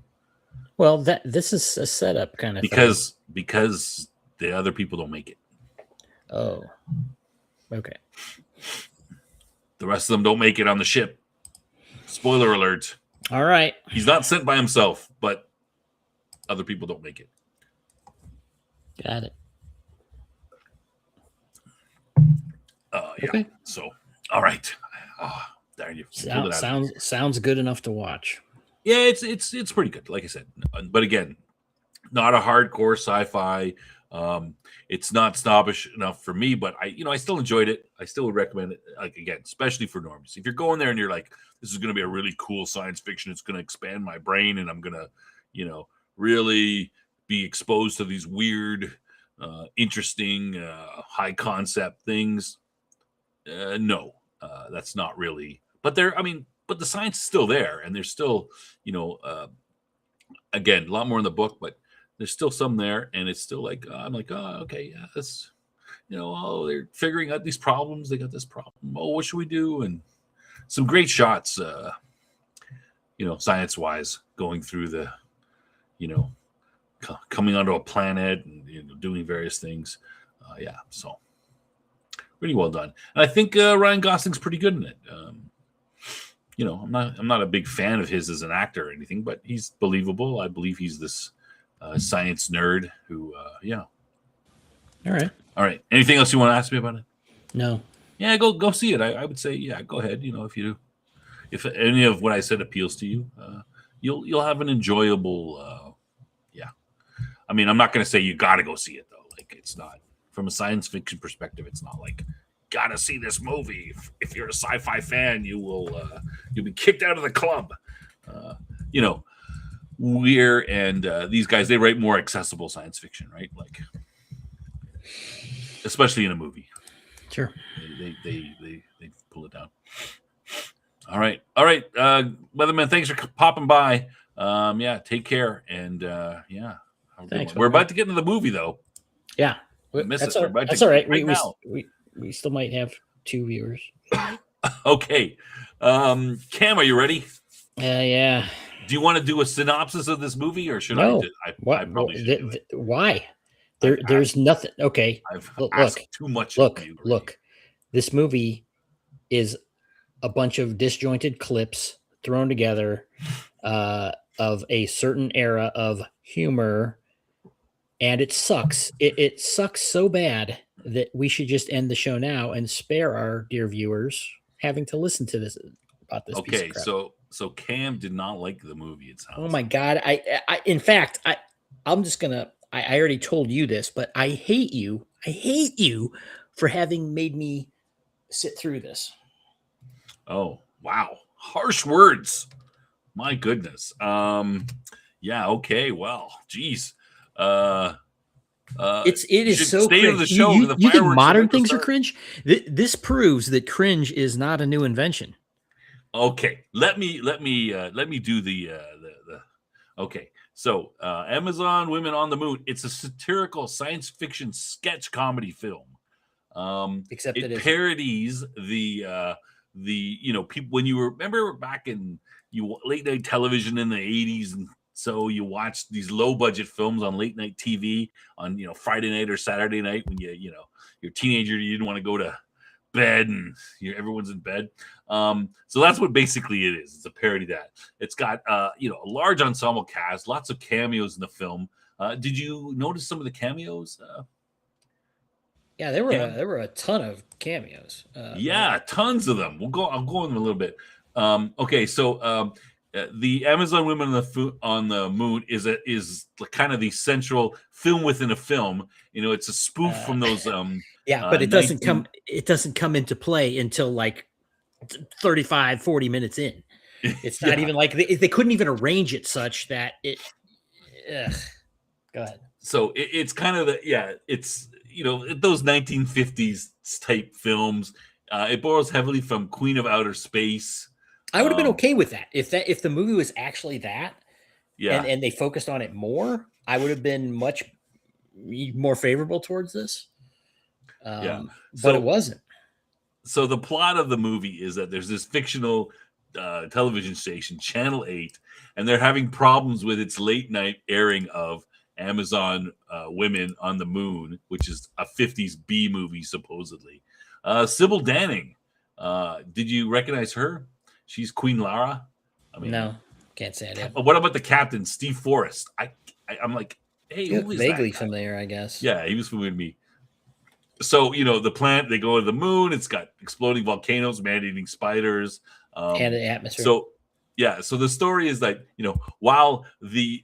Well, this is a setup kind of because the other people don't make it. Oh, okay. The rest of them don't make it on the ship. Spoiler alert. All right. He's not sent by himself, but other people don't make it. Got it. Yeah. Okay. So, all right. There you pulled it out. Sounds good enough to watch. Yeah, it's pretty good. Like I said, but again, not a hardcore sci-fi. It's not snobbish enough for me, but I still enjoyed it. I still would recommend it. Like again, especially for normies. If you're going there and you're like, this is going to be a really cool science fiction. It's going to expand my brain, and I'm going to, really be exposed to these weird, interesting, high concept things. No, that's not really. But but the science is still there, and there's still, again, a lot more in the book, but there's still some there, and it's still like I'm like, oh, okay, yeah, that's they're figuring out these problems. They got this problem. Oh, what should we do? And some great shots, science wise, going through the, coming onto a planet and doing various things. Yeah, so really well done. And I think Ryan Gosling's pretty good in it. I'm not a big fan of his as an actor or anything, but he's believable. I believe he's this science nerd who, yeah. All right. Anything else you want to ask me about it? No. Yeah, go see it. I would say, yeah, go ahead. If any of what I said appeals to you, you'll have an enjoyable. Yeah, I mean, I'm not going to say you got to go see it though. Like, it's not from a science fiction perspective. It's not like gotta see this movie. If you're a sci-fi fan, you'll be kicked out of the club. We're and these guys, they write more accessible science fiction, right? Like, especially in a movie. Sure. They pull it down. All right. Weatherman, thanks for popping by. Yeah, take care, and yeah. Thanks. We're about to get into the movie though. Yeah. That's all right. We still might have 2 viewers. Okay. Cam, are you ready? Yeah. Do you want to do a synopsis of this movie, or should I? I probably should do it. Why? There's nothing. Okay. I've asked too much. Look. This movie is a bunch of disjointed clips thrown together of a certain era of humor, and it sucks. It sucks so bad that we should just end the show now and spare our dear viewers having to listen to this about this. Okay, piece of crap. So Cam did not like the movie. It sounds. Oh my God! In fact, I'm just gonna. I already told you this, but I hate you. I hate you for having made me sit through this. Oh wow, harsh words. My goodness. Yeah. Okay. Well, geez. It is so cringe. Of the show. You think modern things are cringe? This proves that cringe is not a new invention. Okay, let me do the okay. So Amazon Women on the Moon. It's a satirical science fiction sketch comedy film. Except it parodies the people when you remember back in late night television in the 80s, and so you watched these low budget films on late night TV on Friday night or Saturday night when you're a teenager, you didn't want to go to bed and everyone's in bed. So that's what basically it is. It's a parody of that. It's got a large ensemble cast, lots of cameos in the film. Did you notice some of the cameos? Yeah, there were a ton of cameos. Tons of them. I'll go in them a little bit. Okay, so the Amazon Women on the Moon is kind of the central film within a film. It's a spoof from those. But it doesn't come into play until like 35, 40 minutes in. It's not even like they couldn't even arrange it such that it. Go ahead. So it's kind of it's those 1950s type films. It borrows heavily from Queen of Outer Space. I would have been okay with that if the movie was actually that, and they focused on it more. I would have been much more favorable towards this. But it wasn't. So the plot of the movie is that there's this fictional television station, Channel 8, and they're having problems with its late night airing of Amazon Women on the Moon, which is a 50s B movie supposedly. Sybil Danning, did you recognize her? She's Queen Lara. No, can't say I did. What about the captain, Steve Forrest? I'm like, hey, who is vaguely that familiar, I guess. Yeah, he was familiar to me. So the planet, they go to the moon. It's got exploding volcanoes, man-eating spiders. And the atmosphere. So yeah, so the story is that while you,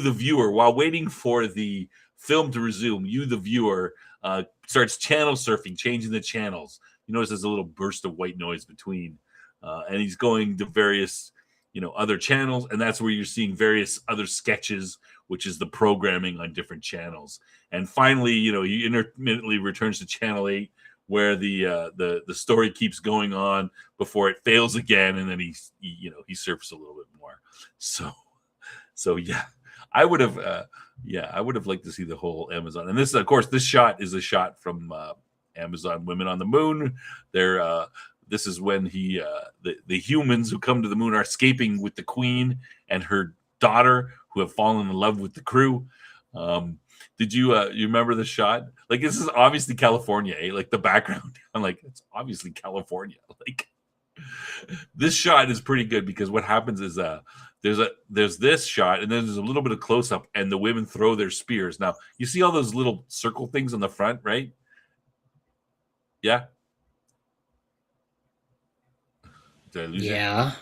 the viewer, while waiting for the film to resume, you, the viewer, starts channel surfing, changing the channels. You notice there's a little burst of white noise between, and he's going to various other channels, and that's where you're seeing various other sketches, which is the programming on different channels. And finally, he intermittently returns to channel 8, where the story keeps going on before it fails again, and then he surfs a little bit more. So yeah, I would have liked to see the whole Amazon. And this, of course, this shot is a shot from Amazon Women on the Moon. This is when the humans who come to the moon are escaping with the queen and her daughter, who have fallen in love with the crew. Did you remember the shot? Like, this is obviously California, eh? Like the background, I'm like, it's obviously California. Like, this shot is pretty good because what happens is there's this shot, and then there's a little bit of close up, and the women throw their spears. Now you see all those little circle things on the front, right? Yeah. Did I lose you? Yeah.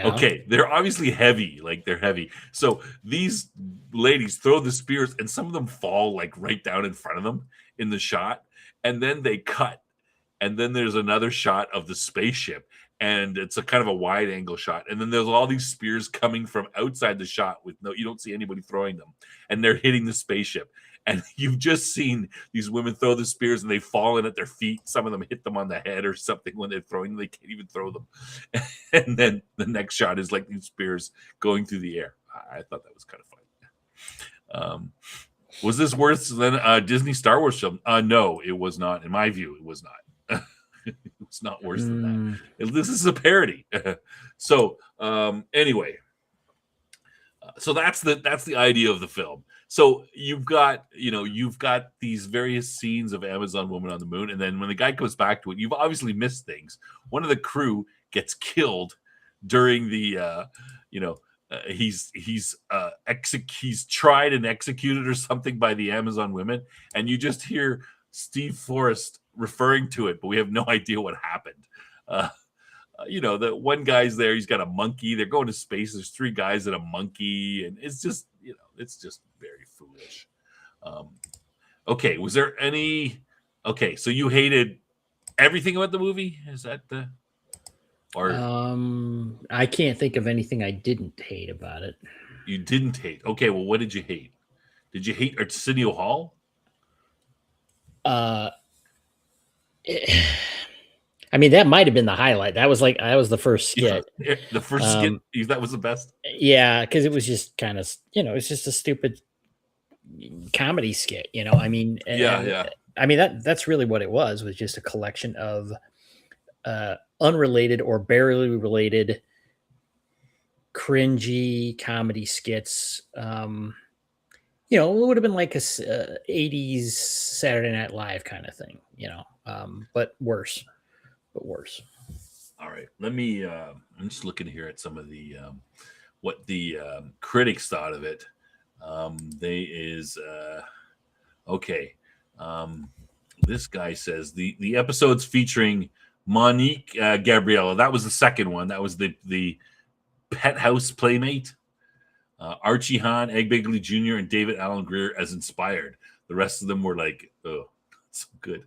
Okay, they're obviously heavy. Like, they're heavy. So these ladies throw the spears, and some of them fall like right down in front of them in the shot, and then they cut. And then there's another shot of the spaceship, and it's a kind of a wide angle shot. And then there's all these spears coming from outside the shot you don't see anybody throwing them, and they're hitting the spaceship. And you've just seen these women throw the spears, and they fall in at their feet. Some of them hit them on the head or something when they're throwing them. They can't even throw them. And then the next shot is like these spears going through the air. I thought that was kind of funny. Was this worse than a Disney Star Wars film? No, it was not. In my view, it was not. It was not worse than that. This is a parody. So anyway, so that's the idea of the film. So you've got these various scenes of Amazon Woman on the Moon, and then when the guy comes back to it, you've obviously missed things. One of the crew gets killed during the he's tried and executed or something by the Amazon women, and you just hear Steve Forrest referring to it, but we have no idea what happened. The one guy's there, he's got a monkey. They're going to space. There's 3 guys and a monkey, and it's just very foolish. Okay, was there any? Okay, so you hated everything about the movie? Is that the? Or I can't think of anything I didn't hate about it. You didn't hate? Okay, well, what did you hate? Did you hate Arsenio Hall? I mean, that might have been the highlight. That was the first skit. Yeah, the first skit, that was the best. Yeah, because it was just kind of, it's just a stupid comedy skit. I mean, yeah. I mean, that's really what it was just a collection of unrelated or barely related cringy comedy skits. It would have been like a 80s Saturday Night Live kind of thing, but worse. All right, let me. I'm just looking here at some of the what the critics thought of it. Okay. This guy says the episodes featuring Monique Gabriella. That was the second one. That was the pet house playmate. Archie Hahn, Ed Begley Jr., and David Alan Grier as inspired. The rest of them were like, oh, so good.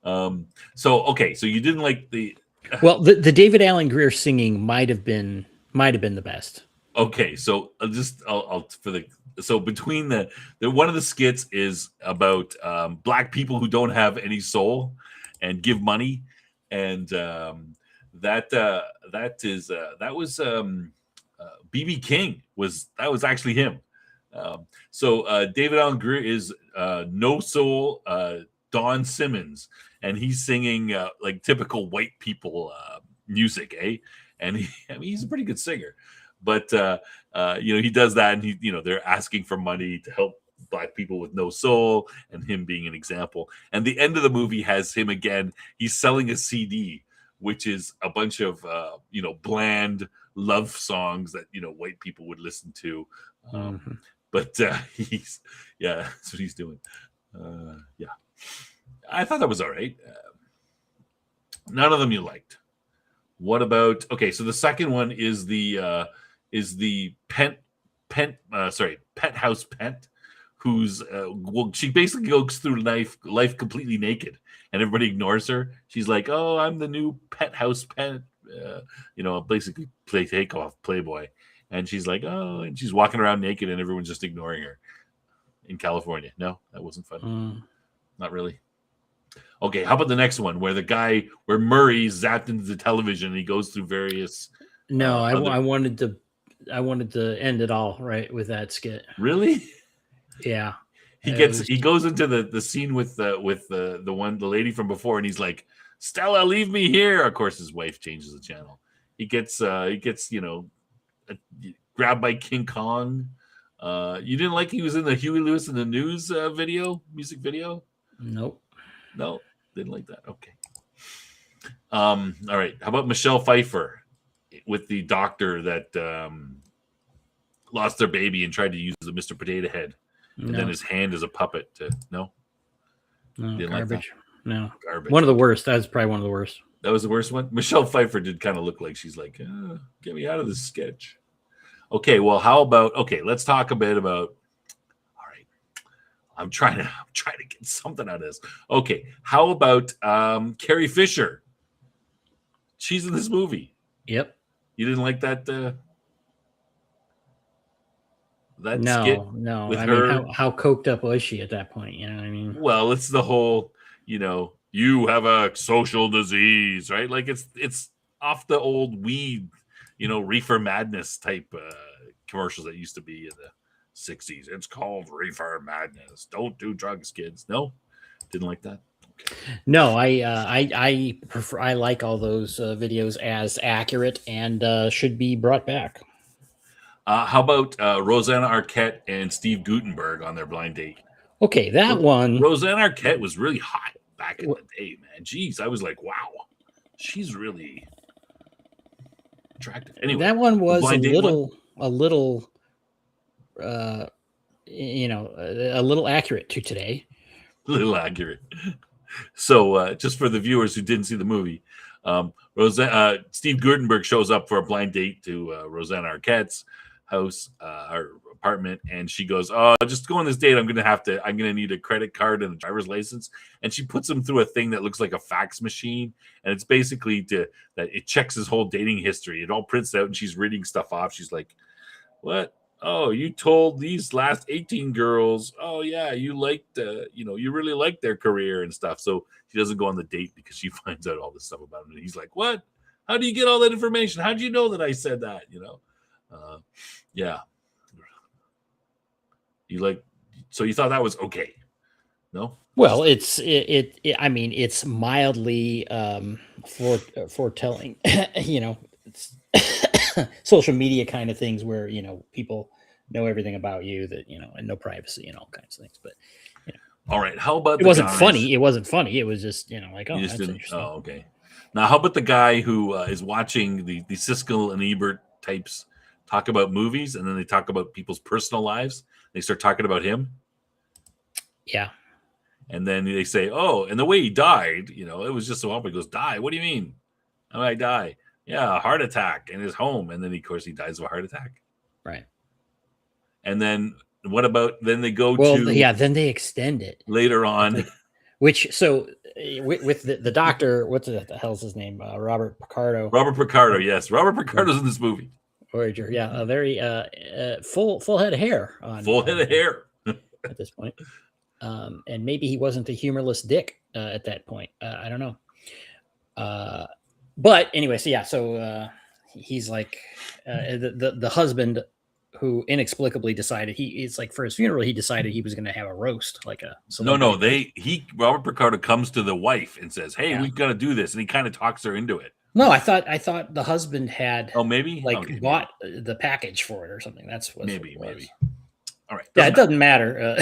So you didn't like the. Well, the David Alan Grier singing might have been the best. Okay, so so between the one of the skits is about black people who don't have any soul and give money, and that was B.B. King was actually him. So David Alan Grier is No Soul Don Simmons, and he's singing like typical white people music, eh? And he's a pretty good singer, but he does that, and they're asking for money to help black people with no soul, and him being an example. And the end of the movie has him again. He's selling a CD, which is a bunch of bland love songs that white people would listen to. But that's what he's doing. Yeah. I thought that was all right. None of them you liked. What about okay? So the second one is the pet house pet, who's well, she basically goes through life completely naked, and everybody ignores her. She's like, "Oh, I'm the new pet house pet," basically play takeoff Playboy, and she's like, "Oh," and she's walking around naked, and everyone's just ignoring her in California. No, that wasn't fun. Not really. Okay, how about the next one where Murray zapped into the television and he goes through various. No, I wanted to end it all right with that skit. Really? Yeah. He goes into the scene with the lady from before, and he's like, "Stella, leave me here." Of course, his wife changes the channel. He gets grabbed by King Kong. You didn't like he was in the Huey Lewis in the News music video? Nope. No, didn't like that. Okay. All right. How about Michelle Pfeiffer with the doctor that lost their baby and tried to use the Mr. Potato Head, and then his hand is a puppet. No, didn't garbage. Like that. No, garbage. One of the worst. That was probably one of the worst. That was the worst one. Michelle Pfeiffer did kind of look like she's like, get me out of this sketch. Okay, well, how about let's talk a bit about. I'm trying to get something out of this. Okay, how about Carrie Fisher? She's in this movie. Yep. You didn't like that? That no, skit no. With I her? mean, how coked up was she at that point? You know what I mean? Well, it's the whole, you have a social disease, right? Like it's off the old weed, reefer madness type commercials that used to be in the 60s. It's called reefer madness. Don't do drugs, kids. No, didn't like that. Okay. No, I prefer. I like all those videos as accurate and should be brought back. How about Rosanna Arquette and Steve Guttenberg on their blind date? Okay, that one. Rosanna Arquette was really hot back in the day, man. Jeez, I was like, wow, she's really attractive. Anyway, that one was a little a little accurate to today. A little accurate. So, just for the viewers who didn't see the movie, Steve Guttenberg shows up for a blind date to Rosanna Arquette's house, her apartment, and she goes, "Oh, just go on this date. I'm gonna need a credit card and a driver's license." And she puts him through a thing that looks like a fax machine, and it's basically that it checks his whole dating history. It all prints out, and she's reading stuff off. She's like, "What? Oh, you told these last 18 girls, oh yeah, you liked, you really liked their career and stuff." So she doesn't go on the date because she finds out all this stuff about him. And he's like, "What? How do you get all that information? How do you know that I said that?" Yeah. So you thought that was okay? No. Well, I mean, it's mildly foretelling. It's social media kind of things where people know everything about you that and no privacy and all kinds of things. But all right, how about it wasn't funny? It wasn't funny. It was just like, oh, that's interesting. Oh, okay. Now, how about the guy who is watching the Siskel and Ebert types talk about movies, and then they talk about people's personal lives? They start talking about him. Yeah. And then they say, "Oh, and the way he died, it was just so awful." He goes, "Die? What do you mean? How did I die?" "Yeah, a heart attack in his home." And then, of course, he dies of a heart attack. Right. And then what about then they go then they extend it later on. Which with the doctor, what the hell's his name? Robert Picardo. Robert Picardo, yes. Robert Picardo's in this movie. Voyager, yeah, a very full head of hair. Full head of hair at this point. And maybe he wasn't a humorless dick at that point. I don't know. But anyway, so he's like the husband who inexplicably decided it's like for his funeral he decided he was going to have a roast, like a Robert Picardo comes to the wife and says, "Hey, we've got to do this," and he kind of talks her into it. No, I thought the husband had maybe bought the package for it or something. That's what maybe. All right. Yeah, it doesn't matter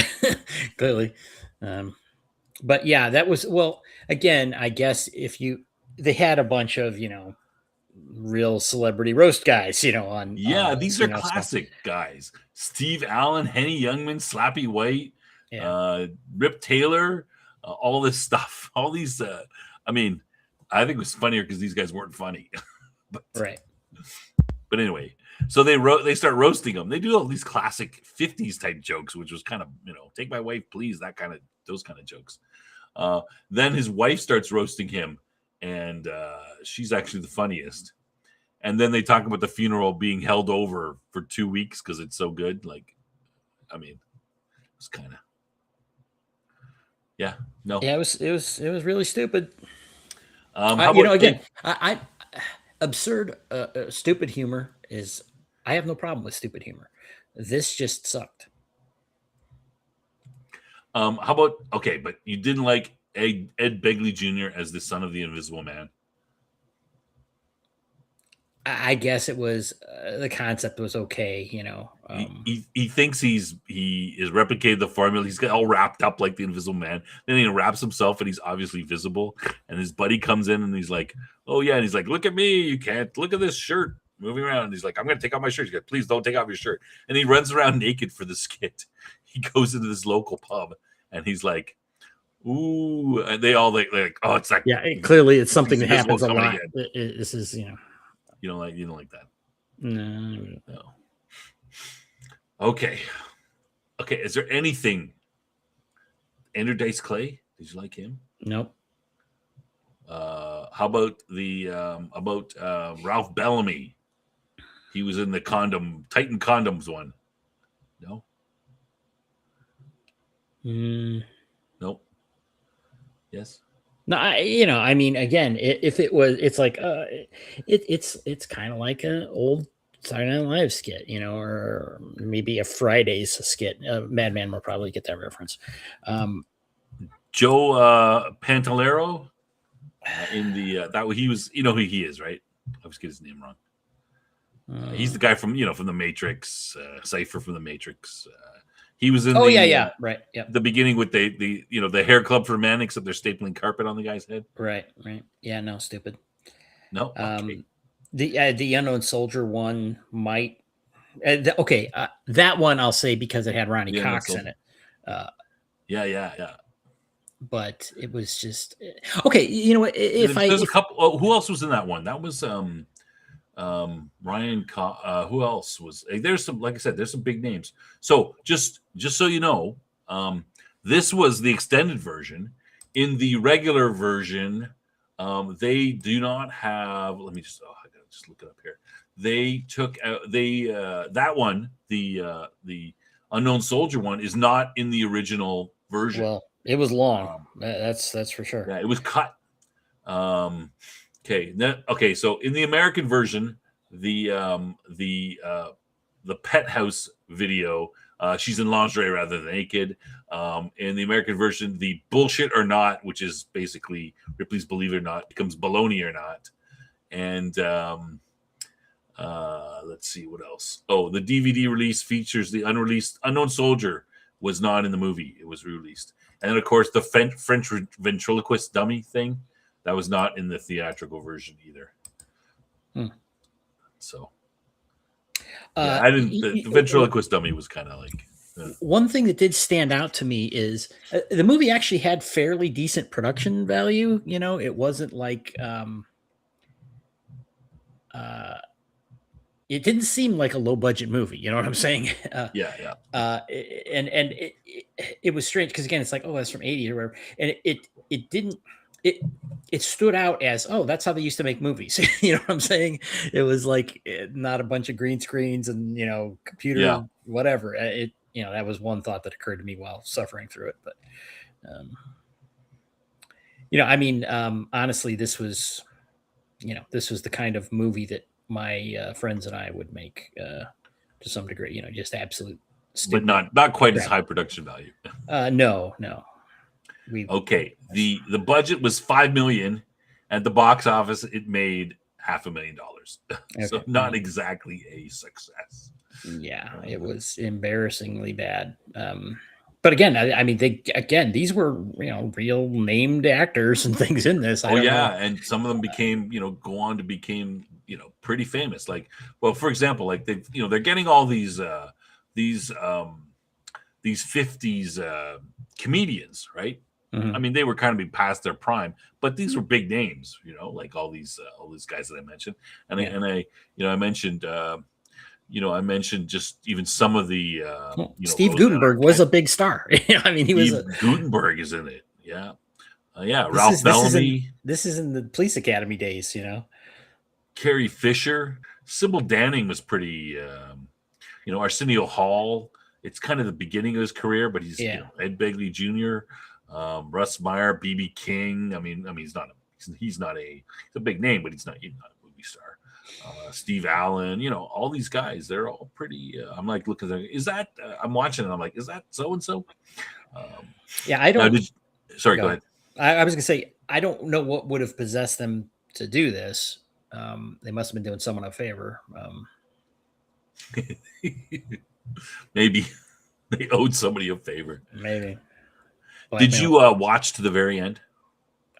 clearly. But yeah, that was again, I guess they had a bunch of real celebrity roast guys, on these are classic guys: Steve Allen, Henny Youngman, Slappy White, Rip Taylor, all this stuff, all these. I mean, I think it was funnier because these guys weren't funny. but, Right. But anyway, so they start roasting him. They do all these classic 50s type jokes, which was kind of, take my wife, please, those kind of jokes. Then his wife starts roasting him, and she's actually the funniest. And then they talk about the funeral being held over for 2 weeks because it's so good. Like, I mean, it's kind of, yeah, no. Yeah, it was really stupid. Again, I absurd, stupid humor is. I have no problem with stupid humor. This just sucked. How about but you didn't like Ed Begley Jr. as the son of the Invisible Man? I guess it was the concept was okay, He thinks he is replicated the formula. He's got all wrapped up like the Invisible Man. Then he wraps himself, and he's obviously visible. And his buddy comes in, and he's like, "Oh yeah," and he's like, "Look at me! You can't look at this shirt moving around." And he's like, "I'm going to take off my shirt." He's like, "Please don't take off your shirt." And he runs around naked for the skit. He goes into this local pub, and he's like, "Ooh!" And they all like, "Oh, it's like clearly it's something that happens a lot." This is You don't like that? No. Okay. Is there anything? Andrew Dice Clay? Did you like him? Nope. How about Ralph Bellamy? He was in the Titan Condoms one. No. Nope. Yes. No, I mean, again, if it was, it's like, it's kind of like an old Saturday Night Live skit, or maybe a Fridays skit. Madman will probably get that reference. Joe Pantalero in the he was, who he is, right? I always get his name wrong. He's the guy from from the Matrix, Cypher from the Matrix. He was in right. Yeah. The beginning with the the hair club for men, except they're stapling carpet on the guy's head. Right. Yeah, no, stupid. No. Okay. The Unknown Soldier one might that one I'll say because it had Ronnie Cox in it. Yeah. But it was just okay. You know what? There's a couple. Who else was in that one? That was Ryan. Who else was? There's some. Like I said, there's some big names. So just so you know, this was the extended version. In the regular version, they do not have. Let me just. I gotta just look it up here. They took that one. The Unknown Soldier one is not in the original version. Well, it was long. That's for sure. Yeah, it was cut. Okay. So in the American version, the pet house video, she's in lingerie rather than naked. In the American version, the bullshit or not, which is basically Ripley's Believe It or Not, becomes baloney or not. And let's see what else. Oh, the DVD release features the unreleased Unknown Soldier was not in the movie. It was released. And then, of course, the French ventriloquist dummy thing, that was not in the theatrical version either. So, I didn't. The ventriloquist dummy was kind of like. One thing that did stand out to me is the movie actually had fairly decent production value. It wasn't like it didn't seem like a low budget movie. You know what I'm saying? Yeah. And it was strange because again, it's like, oh, that's from '80s or whatever, and it didn't. It stood out as, oh, that's how they used to make movies. You know what I'm saying? It was like not a bunch of green screens and computer whatever. That was one thought that occurred to me while suffering through it. But honestly, this was the kind of movie that my friends and I would make to some degree. Just absolute stupid, but not quite as high production value. No. The budget was $5 million. At the box office, it made $500,000. Okay. So not exactly a success. Yeah, it was embarrassingly bad. But again, these were real named actors and things in this. And some of them became go on to became pretty famous. Like, well, for example, like they're getting all these 50s comedians, right? I mean, they were kind of be past their prime, but these were big names, like all these guys that I mentioned, and I mentioned, I mentioned just even some of the, Steve Roseanne Gutenberg was Arquette. a big star. I mean, he was Steve Gutenberg is in it. Yeah, yeah. this Ralph is this is in Bellamy, this is in the Police Academy days. Carrie Fisher, Sybil Danning was pretty. Arsenio Hall. It's kind of the beginning of his career, but he's Ed Begley Jr., Russ Meyer, BB King. I mean, he's not a big name, but he's not a movie star. Steve Allen, all these guys, they're all pretty. I'm like looking at, is that? I'm watching and I'm like, is that so and so? Yeah, I don't. Sorry, go ahead. I was gonna say I don't know what would have possessed them to do this. They must have been doing someone a favor. Maybe they owed somebody a favor. Maybe. Did you watch to the very end?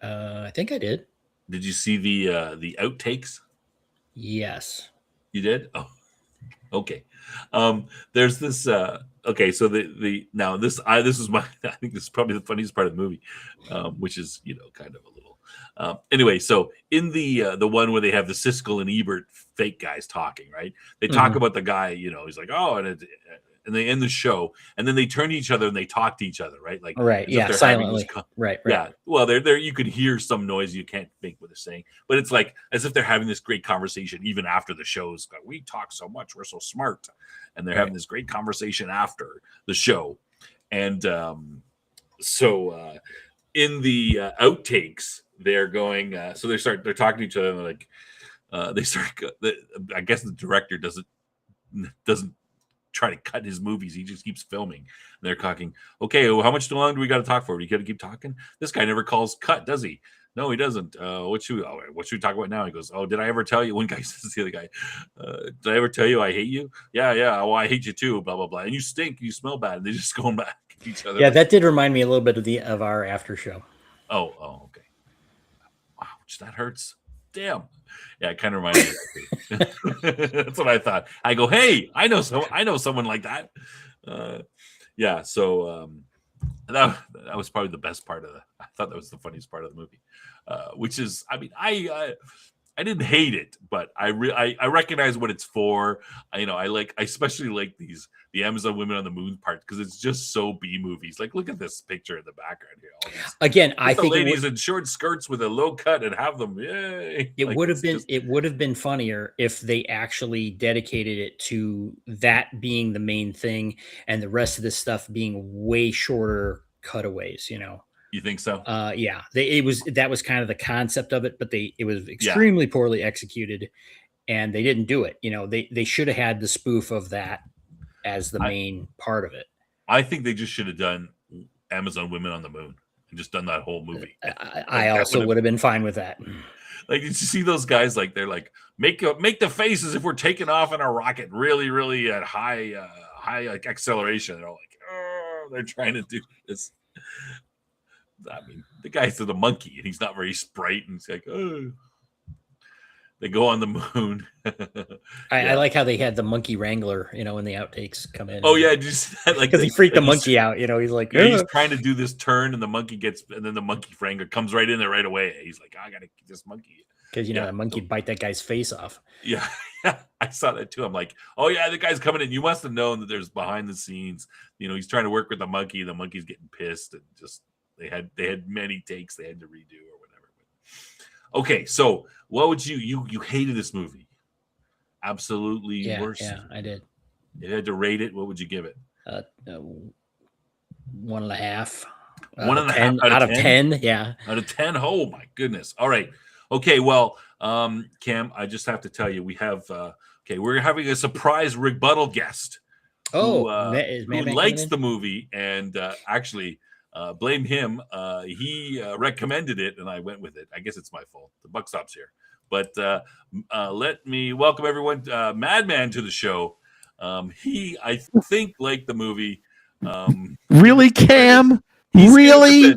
I think I did. Did you see the outtakes? Yes. You did? Oh, okay. There's this. Okay, so this is my. I think this is probably the funniest part of the movie, which is kind of a little. Anyway, so in the one where they have the Siskel and Ebert fake guys talking, right? They talk about the guy. He's like, oh, and they end the show, and then they turn to each other and they talk to each other, right? Like, right, yeah, silently, right. Yeah, well, they're you could hear some noise, you can't make what they're saying, but it's like as if they're having this great conversation even after the show's. We talk so much, we're so smart, and they're having this great conversation after the show, and so in the outtakes, they're going. So they're talking to each other, and they're like, they start. I guess the director doesn't try to cut his movies. He just keeps filming. And they're talking. Okay, well, how much longer do we got to talk for? We got to keep talking. This guy never calls cut, does he? No, he doesn't. What should we talk about now? He goes, oh, did I ever tell you? One guy says to the other guy, did I ever tell you I hate you? Yeah. Well, I hate you too. Blah blah blah. And you stink. You smell bad. And they just going back at each other. Yeah, that did remind me a little bit of our after show. Oh, okay. Ouch, that hurts. Damn. Yeah, it kind of reminded me. That's what I thought. I go, hey, I know someone like that. Yeah, so that was probably the best part of I thought that was the funniest part of the movie, which is, I mean, I didn't hate it, but I recognize what it's for. I especially like the Amazon Women on the Moon part because it's just so B movies. Like, look at this picture in the background here. Again, I think ladies in short skirts with a low cut and have them. Yay! It would have been funnier if they actually dedicated it to that being the main thing and the rest of this stuff being way shorter cutaways. You think so? Yeah, that was kind of the concept of it, but it was extremely poorly executed, and they didn't do it. They should have had the spoof of that as the main part of it. I think they just should have done Amazon Women on the Moon and just done that whole movie. I also would have been fine with that. Like, did you see those guys? Like, they're like, make the faces if we're taking off in a rocket, really, really at high like acceleration. They're all like, oh, they're trying to do this. I mean, the guy's the monkey, and he's not very sprite, and he's like, oh. They go on the moon. I like how they had the monkey wrangler, when the outtakes come in. Oh yeah, just like because he freaked the monkey out. He's like, he's trying to do this turn, and the monkey and then the monkey wrangler comes right in there right away. He's like, I gotta keep this monkey because the monkey bite that guy's face off. Yeah, I saw that too. I'm like, oh yeah, the guy's coming in. You must have known that there's behind the scenes. He's trying to work with the monkey. The monkey's getting pissed, and just they had many takes they had to redo or whatever. Okay, so what would you hated this movie? Absolutely worst. Yeah, I did. You had to rate it. What would you give it? 1.5. 1.5 out of 10. Yeah, out of 10. Oh my goodness. All right. Okay. Well, Cam, I just have to tell you, we have. We're having a surprise rebuttal guest. Who likes the movie and actually. Blame him. He recommended it, and I went with it. I guess it's my fault. The buck stops here. But let me welcome everyone, Madman, to the show. He, I think, liked the movie. Really, Cam? Really?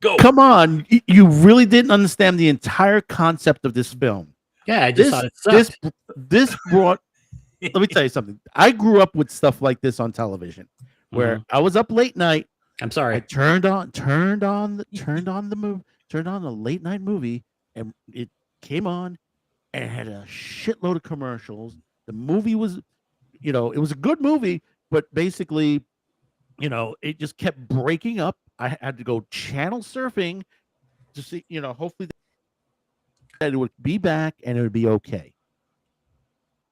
Go. Come on. You really didn't understand the entire concept of this film. Yeah, I just thought it sucked. This brought... Let me tell you something. I grew up with stuff like this on television, where I was up late night, I'm I sorry. turned on the late night movie, and it came on and it had a shitload of commercials. The movie was, it was a good movie, but basically, it just kept breaking up. I had to go channel surfing to see, hopefully that it would be back and it would be okay.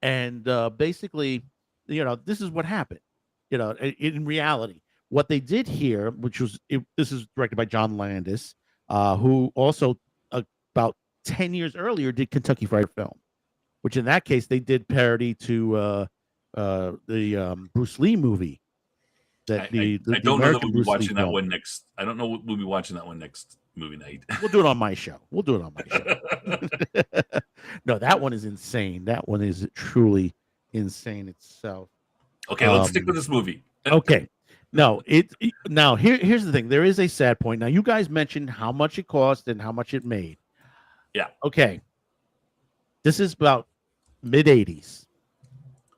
And basically, this is what happened. In reality, what they did here, this is directed by John Landis, who also about 10 years earlier did Kentucky Fried Film, which in that case they did parody to the Bruce Lee movie. I don't know that American we'll be Bruce Lee watching that film. one next. I don't know what we'll be watching that one next movie night. We'll do it on my show. No, that one is insane. That one is truly insane itself. Okay, let's stick with this movie. Okay. No, now here's the thing. There is a sad point. Now, you guys mentioned how much it cost and how much it made. Yeah. Okay. This is about mid 80s.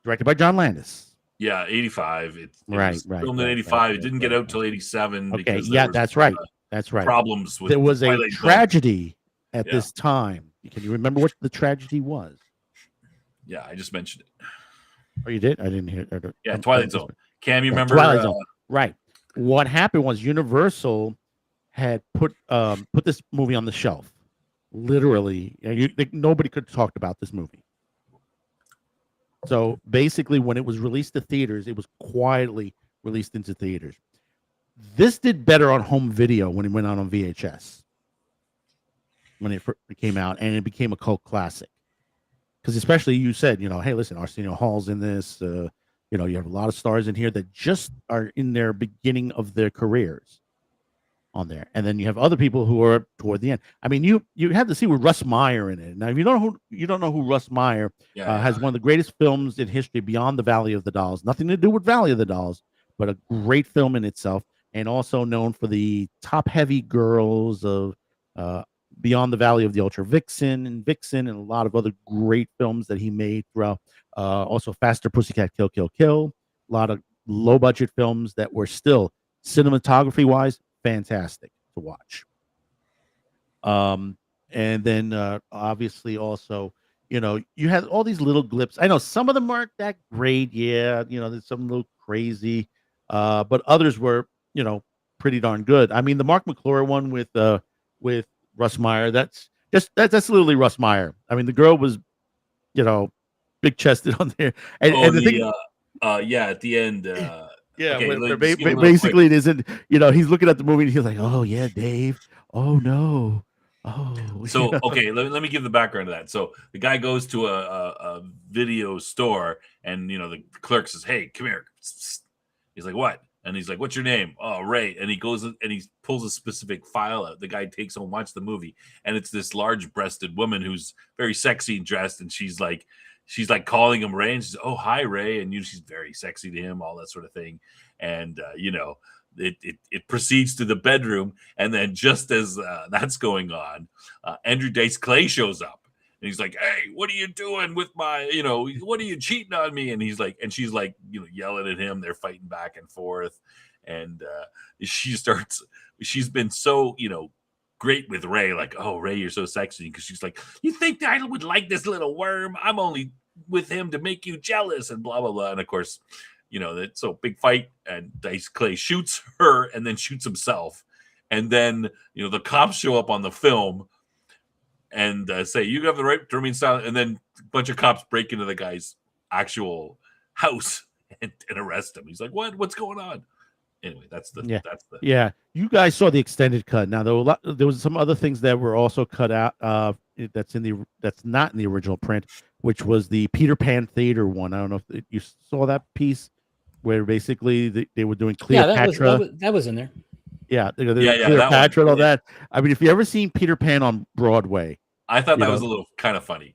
Directed by John Landis. Yeah, 85. It Right, was right, filmed in right, 85. right, It didn't right, get out right. till 87 Okay, because yeah, there was that's right. That's right. problems with There was a Twilight Zone. tragedy at Yeah. this time. Can you remember what the tragedy was? Yeah, I just mentioned it. Oh, you did? I didn't hear it. Yeah, Twilight Zone. Cam, you remember? Twilight Zone. Right. What happened was Universal had put this movie on the shelf. Literally, nobody could talk about this movie. So basically, when it was released to theaters, it was quietly released into theaters. This did better on home video when it went out on VHS. When it came out, and it became a cult classic. Because especially you said, hey, listen, Arsenio Hall's in this. You have a lot of stars in here that just are in their beginning of their careers on there. And then you have other people who are toward the end. I mean, you have to see with Russ Meyer in it. Now, if you don't know who Russ Meyer has one of the greatest films in history, Beyond the Valley of the Dolls. Nothing to do with Valley of the Dolls, but a great film in itself, and also known for the top-heavy girls of Beyond the Valley of the Ultra Vixen, and a lot of other great films that he made throughout. Also, Faster Pussycat Kill Kill Kill. A lot of low-budget films that were still cinematography-wise fantastic to watch. And then obviously also, you had all these little blips. I know some of them aren't that great. Yeah, there's some little crazy, but others were, pretty darn good. I mean, the Mark McClure one with Russ Meyer, that's literally Russ Meyer. I mean, the girl was, big chested on there. And the thing, at the end. Yeah, okay, basically it isn't. He's looking at the movie and he's like, "Oh yeah, Dave. Oh no. Oh." So okay, let me give the background to that. So the guy goes to a video store, and the clerk says, "Hey, come here." He's like, "What?" And he's like, "What's your name?" "Oh, Ray." And he goes and he pulls a specific file out. The guy takes home, watch the movie, and it's this large-breasted woman who's very sexy and dressed, and she's like calling him Ray, and she's, "Oh, hi, Ray," and she's very sexy to him, all that sort of thing. And it proceeds to the bedroom, and then just as that's going on, Andrew Dice Clay shows up, and he's like, "Hey, what are you doing with my, what are you cheating on me?" And he's like, and she's like, yelling at him. They're fighting back and forth, and she's been so, great with Ray, like, "Oh, Ray, you're so sexy," because she's like, "You think that I would like this little worm? I'm only with him to make you jealous," and blah blah blah. And of course, that so big fight, and Dice Clay shoots her and then shoots himself, and then the cops show up on the film and say, "You have the right to remain silent," and then a bunch of cops break into the guy's actual house and arrest him. He's like, "What's going on?" Anyway, that's the yeah. You guys saw the extended cut. Now there was some other things that were also cut out. That's not in the original print, which was the Peter Pan Theater one. I don't know if you saw that piece where basically they were doing Cleopatra. Yeah, that was in there. Yeah, Cleopatra and all that. I mean, if you ever seen Peter Pan on Broadway, I thought that was a little kind of funny.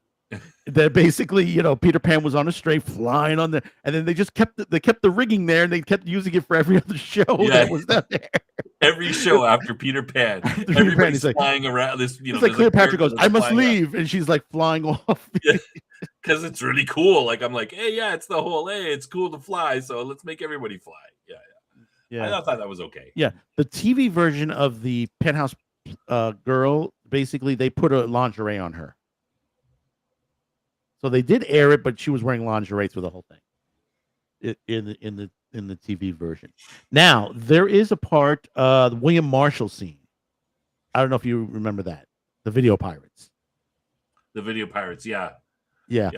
That basically, Peter Pan was on a stray flying on there, and then they just kept the rigging there, and they kept using it for every other show that was there. Every show after Peter Pan, everybody's flying around. This, it's like Cleopatra goes, "I must leave," and she's like flying off. Because it's really cool. Like I'm like, "Hey, yeah, it's the whole it's cool to fly, so let's make everybody fly." Yeah. Yeah. I thought that was okay. Yeah. The TV version of the Penthouse girl, basically, they put a lingerie on her. So they did air it, but she was wearing lingerie through the whole thing in the TV version. Now there is a part, the William Marshall scene. I don't know if you remember that, the Video Pirates. The Video Pirates, yeah. Yeah.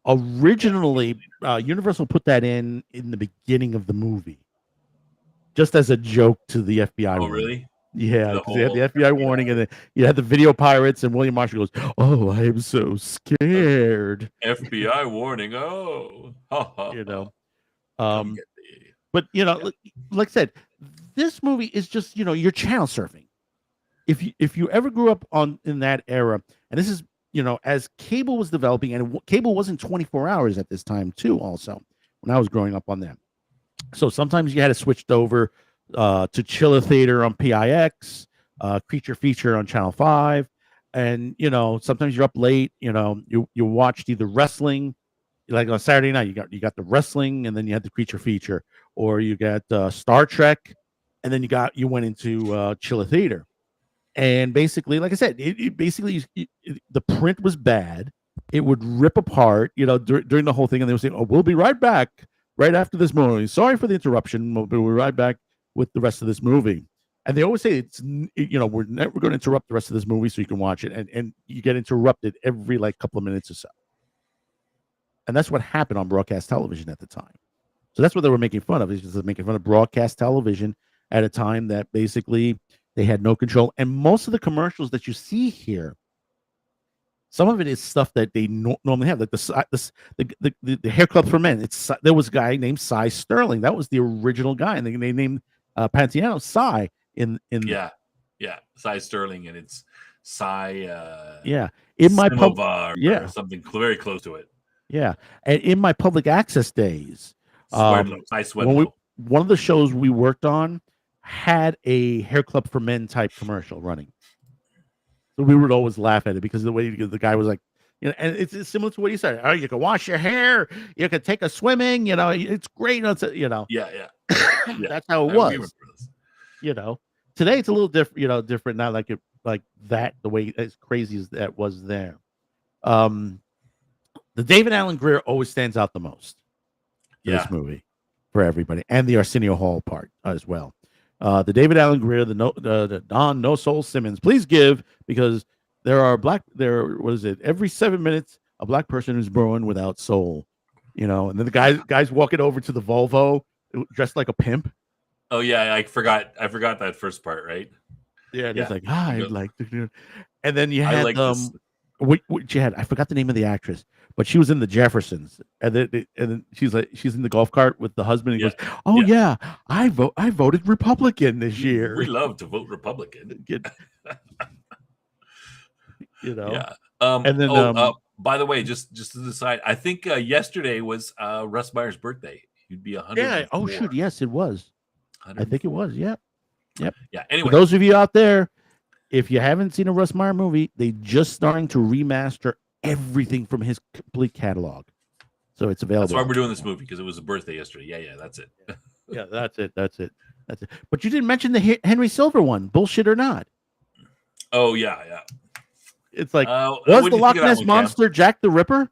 Originally, Universal put that in the beginning of the movie, just as a joke to the FBI. Oh, warning. really? Yeah, because they had the FBI warning, and then you had the Video Pirates, and William Marshall goes, "Oh, I am so scared." FBI warning. Oh, You know. Come get me. But like I said, this movie is just you're channel surfing. If you ever grew up in that era, and this is as cable was developing, and cable wasn't 24 hours at this time too. Also, when I was growing up on them, so sometimes you had to switch over to Chiller Theater on PIX, Creature Feature on Channel 5, and sometimes you're up late. You watched either wrestling, like on Saturday night. You got the wrestling, and then you had the Creature Feature, or you got Star Trek, and then you went into Chiller Theater. And basically, like I said, the print was bad. It would rip apart, during the whole thing, and they would say, "Oh, we'll be right back right after this movie. Sorry for the interruption. We'll be right back with the rest of this movie." And they always say we're never going to interrupt the rest of this movie so you can watch it, and you get interrupted every couple of minutes or so. And that's what happened on broadcast television at the time. So that's what they were making fun of. Is just making fun of broadcast television at a time that basically they had no control. And most of the commercials that you see here, some of it is stuff that they normally have, like the hair club for men. There was a guy named Cy Sterling. That was the original guy, and they named Pantiano Cy in Cy Sterling, and it's Cy. In my or something very close to it. Yeah, and in my public access days, Cy Swedlow. One of the shows we worked on had a hair club for men type commercial running. So we would always laugh at it because the way the guy was like, and it's similar to what you said. Oh, you can wash your hair, you can take a swimming, it's great. Yeah. That's how it was. Today it's a little different, different, not like that, the way as crazy as that was there. The David Alan Grier always stands out the most for this movie for everybody, and the Arsenio Hall part as well. The David Alan Grier, the Don No Soul Simmons, please give, because every 7 minutes a black person who's born without soul, and then the guys walking over to the Volvo dressed like a pimp. Oh yeah, I forgot that first part, right? Yeah, and it's like, I'd like to do, and then you had what you had, I forgot the name of the actress, but she was in the Jeffersons, and then she's in the golf cart with the husband, and he goes, "Oh yeah, I voted Republican this year. We love to vote Republican." Yeah. And then by the way, just to the side, I think yesterday was Russ Meyer's birthday. He'd be 100. Yeah. Oh shoot, yes, it was. I think it was. Yep. Yeah. Anyway, for those of you out there, if you haven't seen a Russ Meyer movie, they just starting to remaster everything from his complete catalog, so it's available. That's why we're doing this movie, because it was a birthday yesterday. Yeah, that's it. Yeah, that's it. But you didn't mention the Henry Silver one. Bullshit or not? Oh yeah. It's like, was the Loch Ness Monster Jack the Ripper?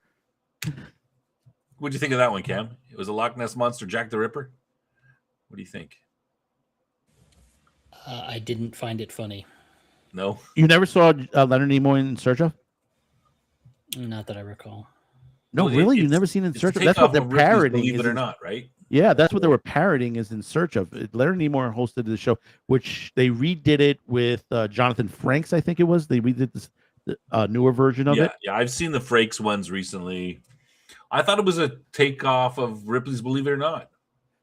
What'd you think of that one, Cam? It was a Loch Ness Monster Jack the Ripper? What do you think? I didn't find it funny. No? You never saw Leonard Nimoy in Search of? Not that I recall. No, really? You've never seen In Search of? That's what they're parodying. Believe it or not, right? Yeah, that's what they were parodying, is In Search of. Leonard Nimoy hosted the show, which they redid it with Jonathan Frakes, I think it was. They redid this newer version of it. Yeah, I've seen the Frakes ones recently. I thought it was a takeoff of Ripley's Believe It or Not.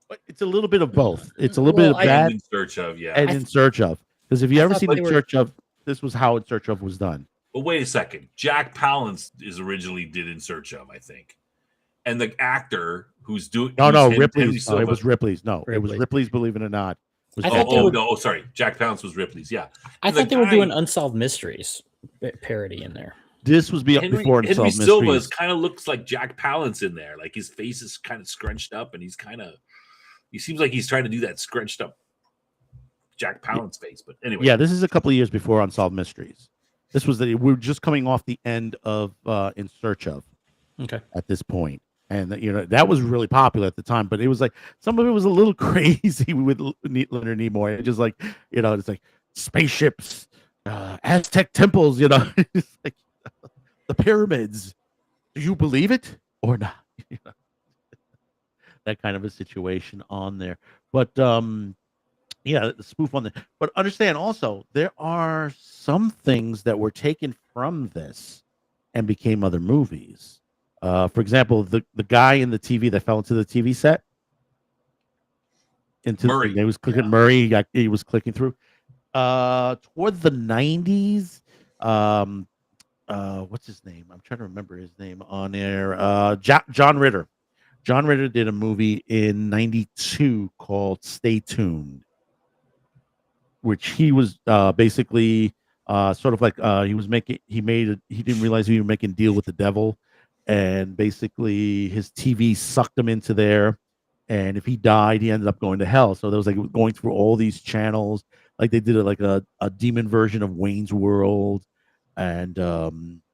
But it's a little bit of both. It's a little bit of that. In Search of, yeah. And In Search of. Because if you ever seen In Search of, this was how In Search of was done. But wait a second. Jack Palance is originally did In Search of, I think. And the actor who's doing... No, Ripley's. No, it was Ripley's. No, it was Ripley's Believe It or Not. Sorry. Jack Palance was Ripley's, yeah. I thought they were doing Unsolved Mysteries parody in there. This was before Unsolved Mysteries. Henry Silva kind of looks like Jack Palance in there. Like his face is kind of scrunched up, and he seems like he's trying to do that scrunched up Jack Palance face. But anyway, Yeah, this is a couple of years before Unsolved Mysteries. This was we were just coming off the end of In Search of. Okay. At this point, and that was really popular at the time. But it was like some of it was a little crazy with Leonard Nimoy. It just like it's like spaceships, Aztec temples. It's like the pyramids. Do you believe it or not? That kind of a situation on there. But yeah, the spoof on the. But understand also there are some things that were taken from this and became other movies. For example, the guy in the TV that fell into the TV set, Murray. He was clicking Murray. He was clicking through. Toward the 90s, what's his name? I'm trying to remember his name on there. John Ritter. John Ritter did a movie in '92 called Stay Tuned, which he was basically sort of like he didn't realize he was making a deal with the devil, and basically his TV sucked him into there, and if he died he ended up going to hell. So there was like going through all these channels, like they did like a demon version of Wayne's World, and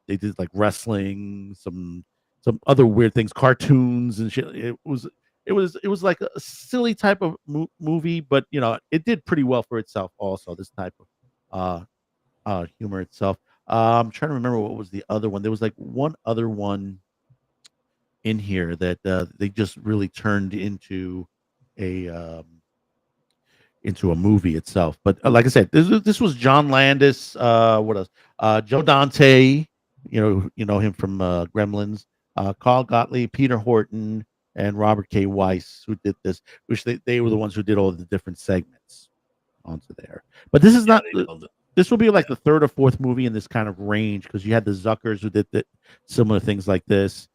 they did like wrestling, some other weird things, cartoons and shit. It was like a silly type of movie, but it did pretty well for itself. Also, this type of humor itself. I'm trying to remember what was the other one. There was like one other one in here that they just really turned into a movie itself. But like I said, this was John Landis. What else? Joe Dante. You know him from Gremlins. Carl Gottlieb, Peter Horton, and Robert K. Weiss, who did this, which they were the ones who did all the different segments onto there. But this is not. This will be like the third or fourth movie in this kind of range, because you had the Zuckers who did similar things like this.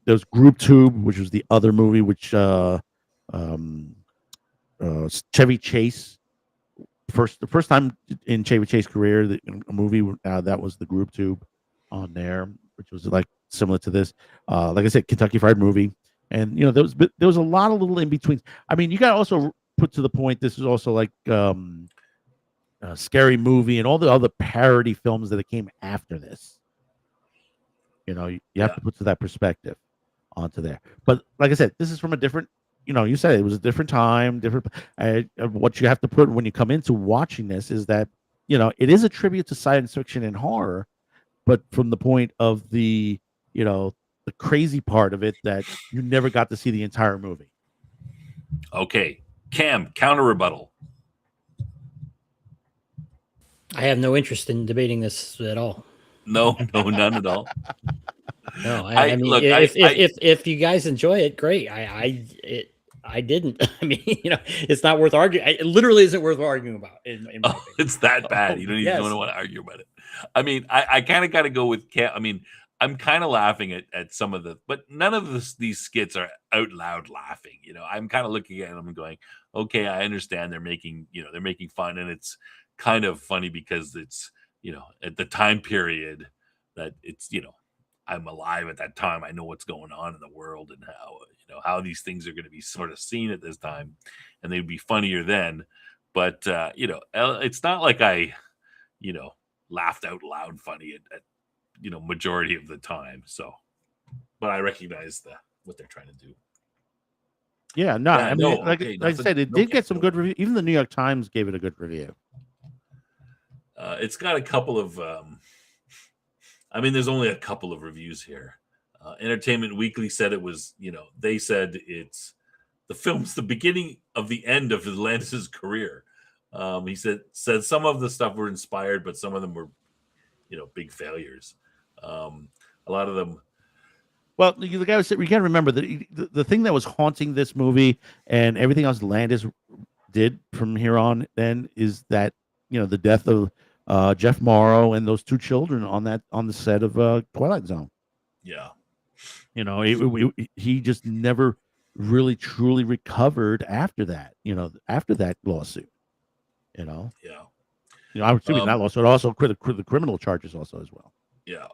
There's Group Tube, which was the other movie, which Chevy Chase the first time in Chevy Chase's career, a movie that was the Group Tube on there, which was like similar to this. Like I said, Kentucky Fried Movie, and there was a lot of little in betweens. I mean, you got to also put to the point. This is also like Scary Movie and all the other parody films that came after this. You have to put to that perspective onto there. But like I said, this is from a different. You said it was a different time, different. What you have to put when you come into watching this is that it is a tribute to science fiction and horror, but from the point of the crazy part of it that you never got to see the entire movie. Okay, Cam, counter rebuttal. I have no interest in debating this at all. No, none at all. No, I mean, look, if you guys enjoy it, great. I didn't. I mean, it's not worth arguing. It literally isn't worth arguing about. It's that bad. You don't even want to argue about it. I mean, I kind of got to go with Cam. I mean, I'm kind of laughing at some of but none of these skits are out loud laughing. I'm kind of looking at them and going, okay, I understand they're making fun, and it's kind of funny because it's at the time period that it's I'm alive at that time. I know what's going on in the world and how these things are going to be sort of seen at this time, and they'd be funnier then. But it's not like I laughed out loud funny at majority of the time. So, but I recognize what they're trying to do. Yeah, no, I mean, like I said, it did get some good review. Even the New York Times gave it a good review. It's got a couple of. I mean, there's only a couple of reviews here. Entertainment Weekly said it was, they said it's the film's the beginning of the end of Landis's career. He said some of the stuff were inspired, but some of them were, big failures. A lot of them. Well, you got to remember that the thing that was haunting this movie and everything else Landis did from here on then is that the death of Jeff Morrow and those two children on the set of Twilight Zone. Yeah, he just never really truly recovered after that. After that lawsuit. Yeah. I'm assuming that lawsuit also the criminal charges also as well. Yeah.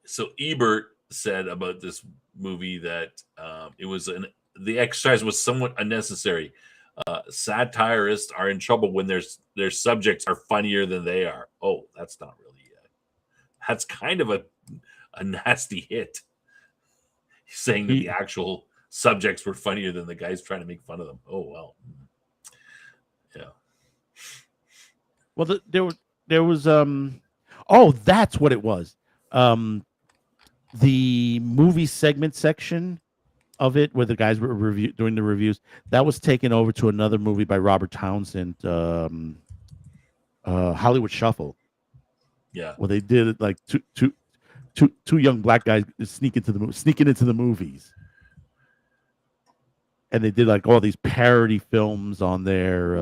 So Ebert said about this movie that the exercise was somewhat unnecessary. Satirists are in trouble when their subjects are funnier than they are. Oh, that's not really. That's kind of a nasty hit. Saying that the actual subjects were funnier than the guys trying to make fun of them. Oh well. Yeah. Well, there was oh, that's what it was. The movie segment section of it, where the guys were doing the reviews, that was taken over to another movie by Robert Townsend, Hollywood Shuffle. Yeah. Well, they did it like two young black guys sneaking into the movies, and they did like all these parody films on there.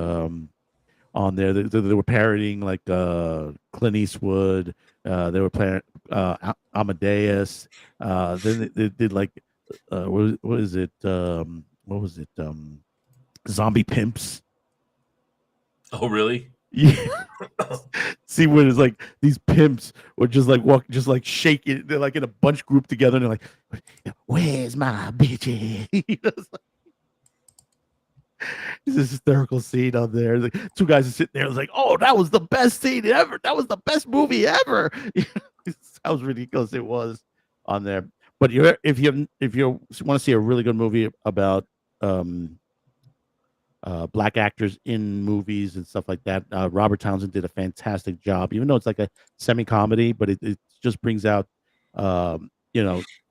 They were parodying like Clint Eastwood. They were playing Amadeus. Then they did like what is it? What was it? Zombie Pimps. Oh, really? Yeah. See, when it's like these pimps would just like walk, just like shaking. They're like in a bunch group together, and they're like, "Where's my bitch?" It's this hysterical scene on there. Like, two guys are sitting there. It's like, "Oh, that was the best scene ever. That was the best movie ever." How ridiculous it was on there. But if you want to see a really good movie about black actors in movies and stuff like that, Robert Townsend did a fantastic job. Even though it's like a semi-comedy, but it just brings out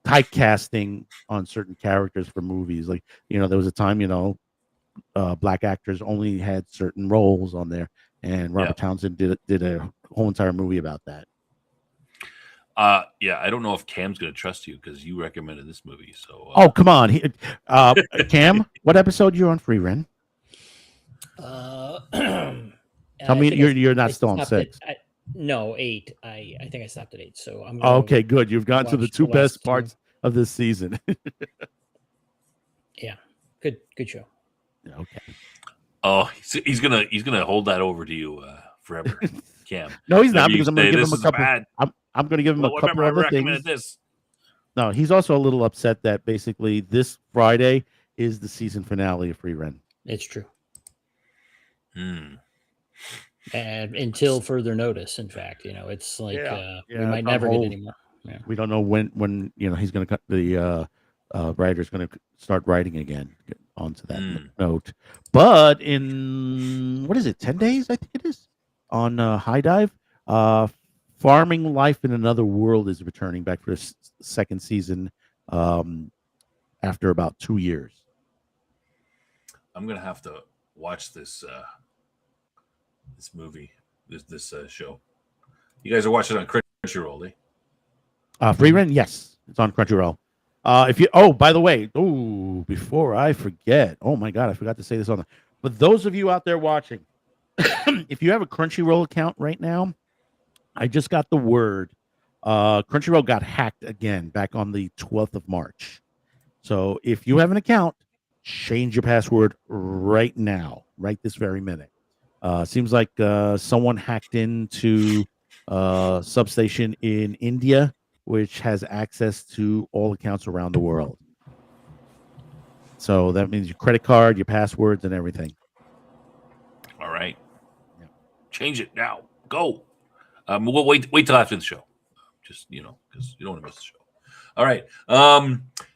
typecasting on certain characters for movies. Like, there was a time, black actors only had certain roles on there, and Robert Townsend did a whole entire movie about that. Yeah, I don't know if Cam's going to trust you because you recommended this movie. So, oh, come on, Cam, what episode you on Free Ren? Tell me you're not still on 6. No, 8. I think I stopped at 8. So I'm okay. Good, you've gotten to the two best parts of this season. Yeah, good show. Okay. Oh, he's gonna hold that over to you forever, Cam. No, he's not, because I'm gonna give him a couple. I'm gonna give him a couple other things. This. No, he's also a little upset that basically this Friday is the season finale of Free Ren. It's true. And until further notice, in fact, it's like we might never get anymore. Yeah. We don't know when he's going to cut the writer's going to start writing again. Get onto that note, but in 10 days, I think it is, on High Dive, Farming Life in Another World is returning back for the second season after about 2 years. I'm gonna have to watch this movie, this show. You guys are watching it on Crunchyroll, eh? Free Ren, yes, it's on Crunchyroll. By the way, before I forget, oh my God, I forgot to say this on. But those of you out there watching, if you have a Crunchyroll account right now, I just got the word. Crunchyroll got hacked again back on the 12th of March. So if you have an account, change your password right now, right this very minute. Seems like someone hacked into substation in India, which has access to all accounts around the world. So that means your credit card, your passwords, and everything. All right. Yeah. Change it now. Go. We'll wait till after the show. Just, because you don't want to miss the show. All right.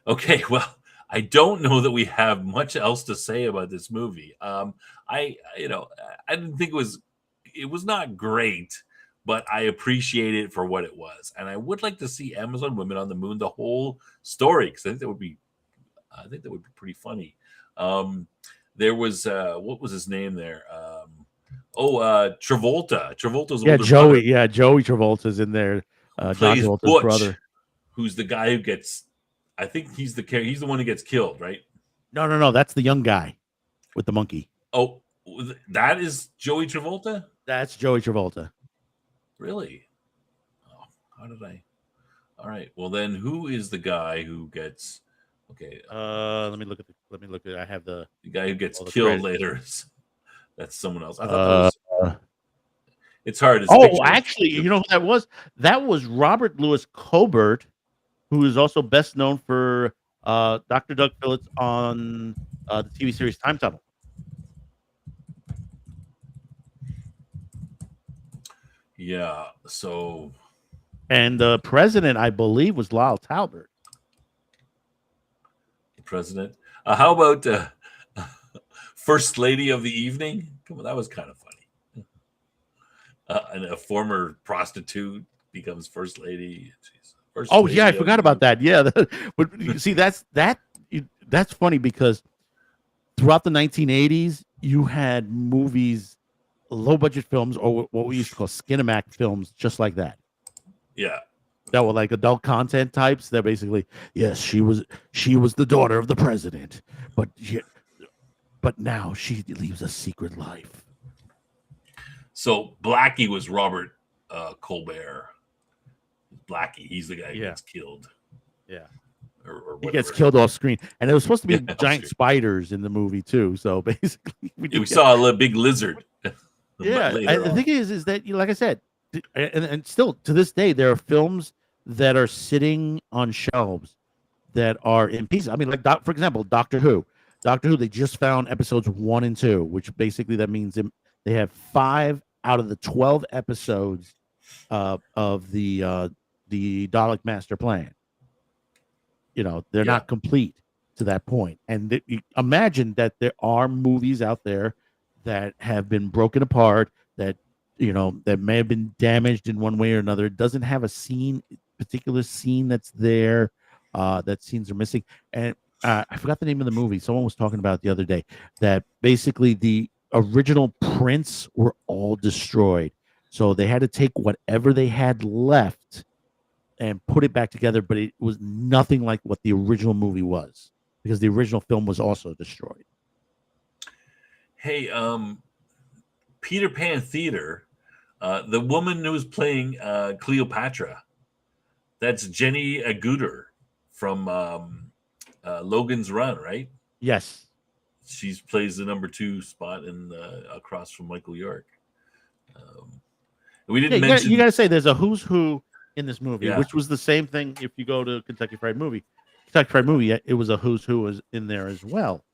Okay. Well, I don't know that we have much else to say about this movie. I didn't think it was not great, but I appreciate it for what it was. And I would like to see Amazon Women on the Moon, the whole story, because I think that would be pretty funny. There was what was his name there? Travolta. Travolta's older Joey. brother. Yeah, Joey Travolta's in there. John Travolta's Butch, brother, who's the guy who gets. I think he's the one who gets killed, right? No. That's the young guy with the monkey. Oh, that is Joey Travolta? That's Joey Travolta. Really? Oh, how did I? All right. Well, then, who is the guy who gets? Okay. Let me look at. I have the guy who gets killed later. That's someone else. I thought that was. It's hard. Actually, you know who that was? That was Robert Louis Cobert, who is also best known for Dr. Doug Phillips on the TV series Time Tunnel. Yeah. So And the president, I believe, was Lyle Talbot. the president. How about First Lady of the Evening? Come on, that was kind of funny. And a former prostitute becomes First Lady. Jeez. First Oh yeah, I Lady of forgot the about that. Yeah, but you see, that's funny because throughout the 1980s, you had movies, low budget films, or what we used to call Skinemax films, just like that. Yeah. That were like adult content types. That basically, yes, she was the daughter of the president, but now she leaves a secret life. So Blackie was Robert Colbert. Blackie, he's the guy who Yeah. gets killed. Yeah. Or He whatever. gets killed off screen, and there was supposed to be Yeah, giant spiders in the movie too. So basically, we saw a big lizard. Yeah, later the on. thing is that, like I said, and still to this day, there are films that are sitting on shelves that are in pieces. I mean, like for example, Doctor Who. Doctor Who, they just found episodes 1 and 2, which basically that means they have 5 out of the 12 episodes of the Dalek Master Plan. You know, they're not complete to that point. And imagine that there are movies out there that have been broken apart, that, you know, that may have been damaged in one way or another. It doesn't have a particular scene that's there. That scenes are missing. And I forgot the name of the movie. Someone was talking about it the other day, that basically the original prints were all destroyed. So they had to take whatever they had left and put it back together, but it was nothing like what the original movie was, because the original film was also destroyed. Hey, Peter Pan Theater, the woman who was playing Cleopatra, that's Jenny Agutter from Logan's Run, right? Yes. She plays the number 2 spot in across from Michael York. We didn't mention. You got to say there's a who's who in this movie, Yeah. which was the same thing if you go to Kentucky Fried Movie. It was a who's who was in there as well.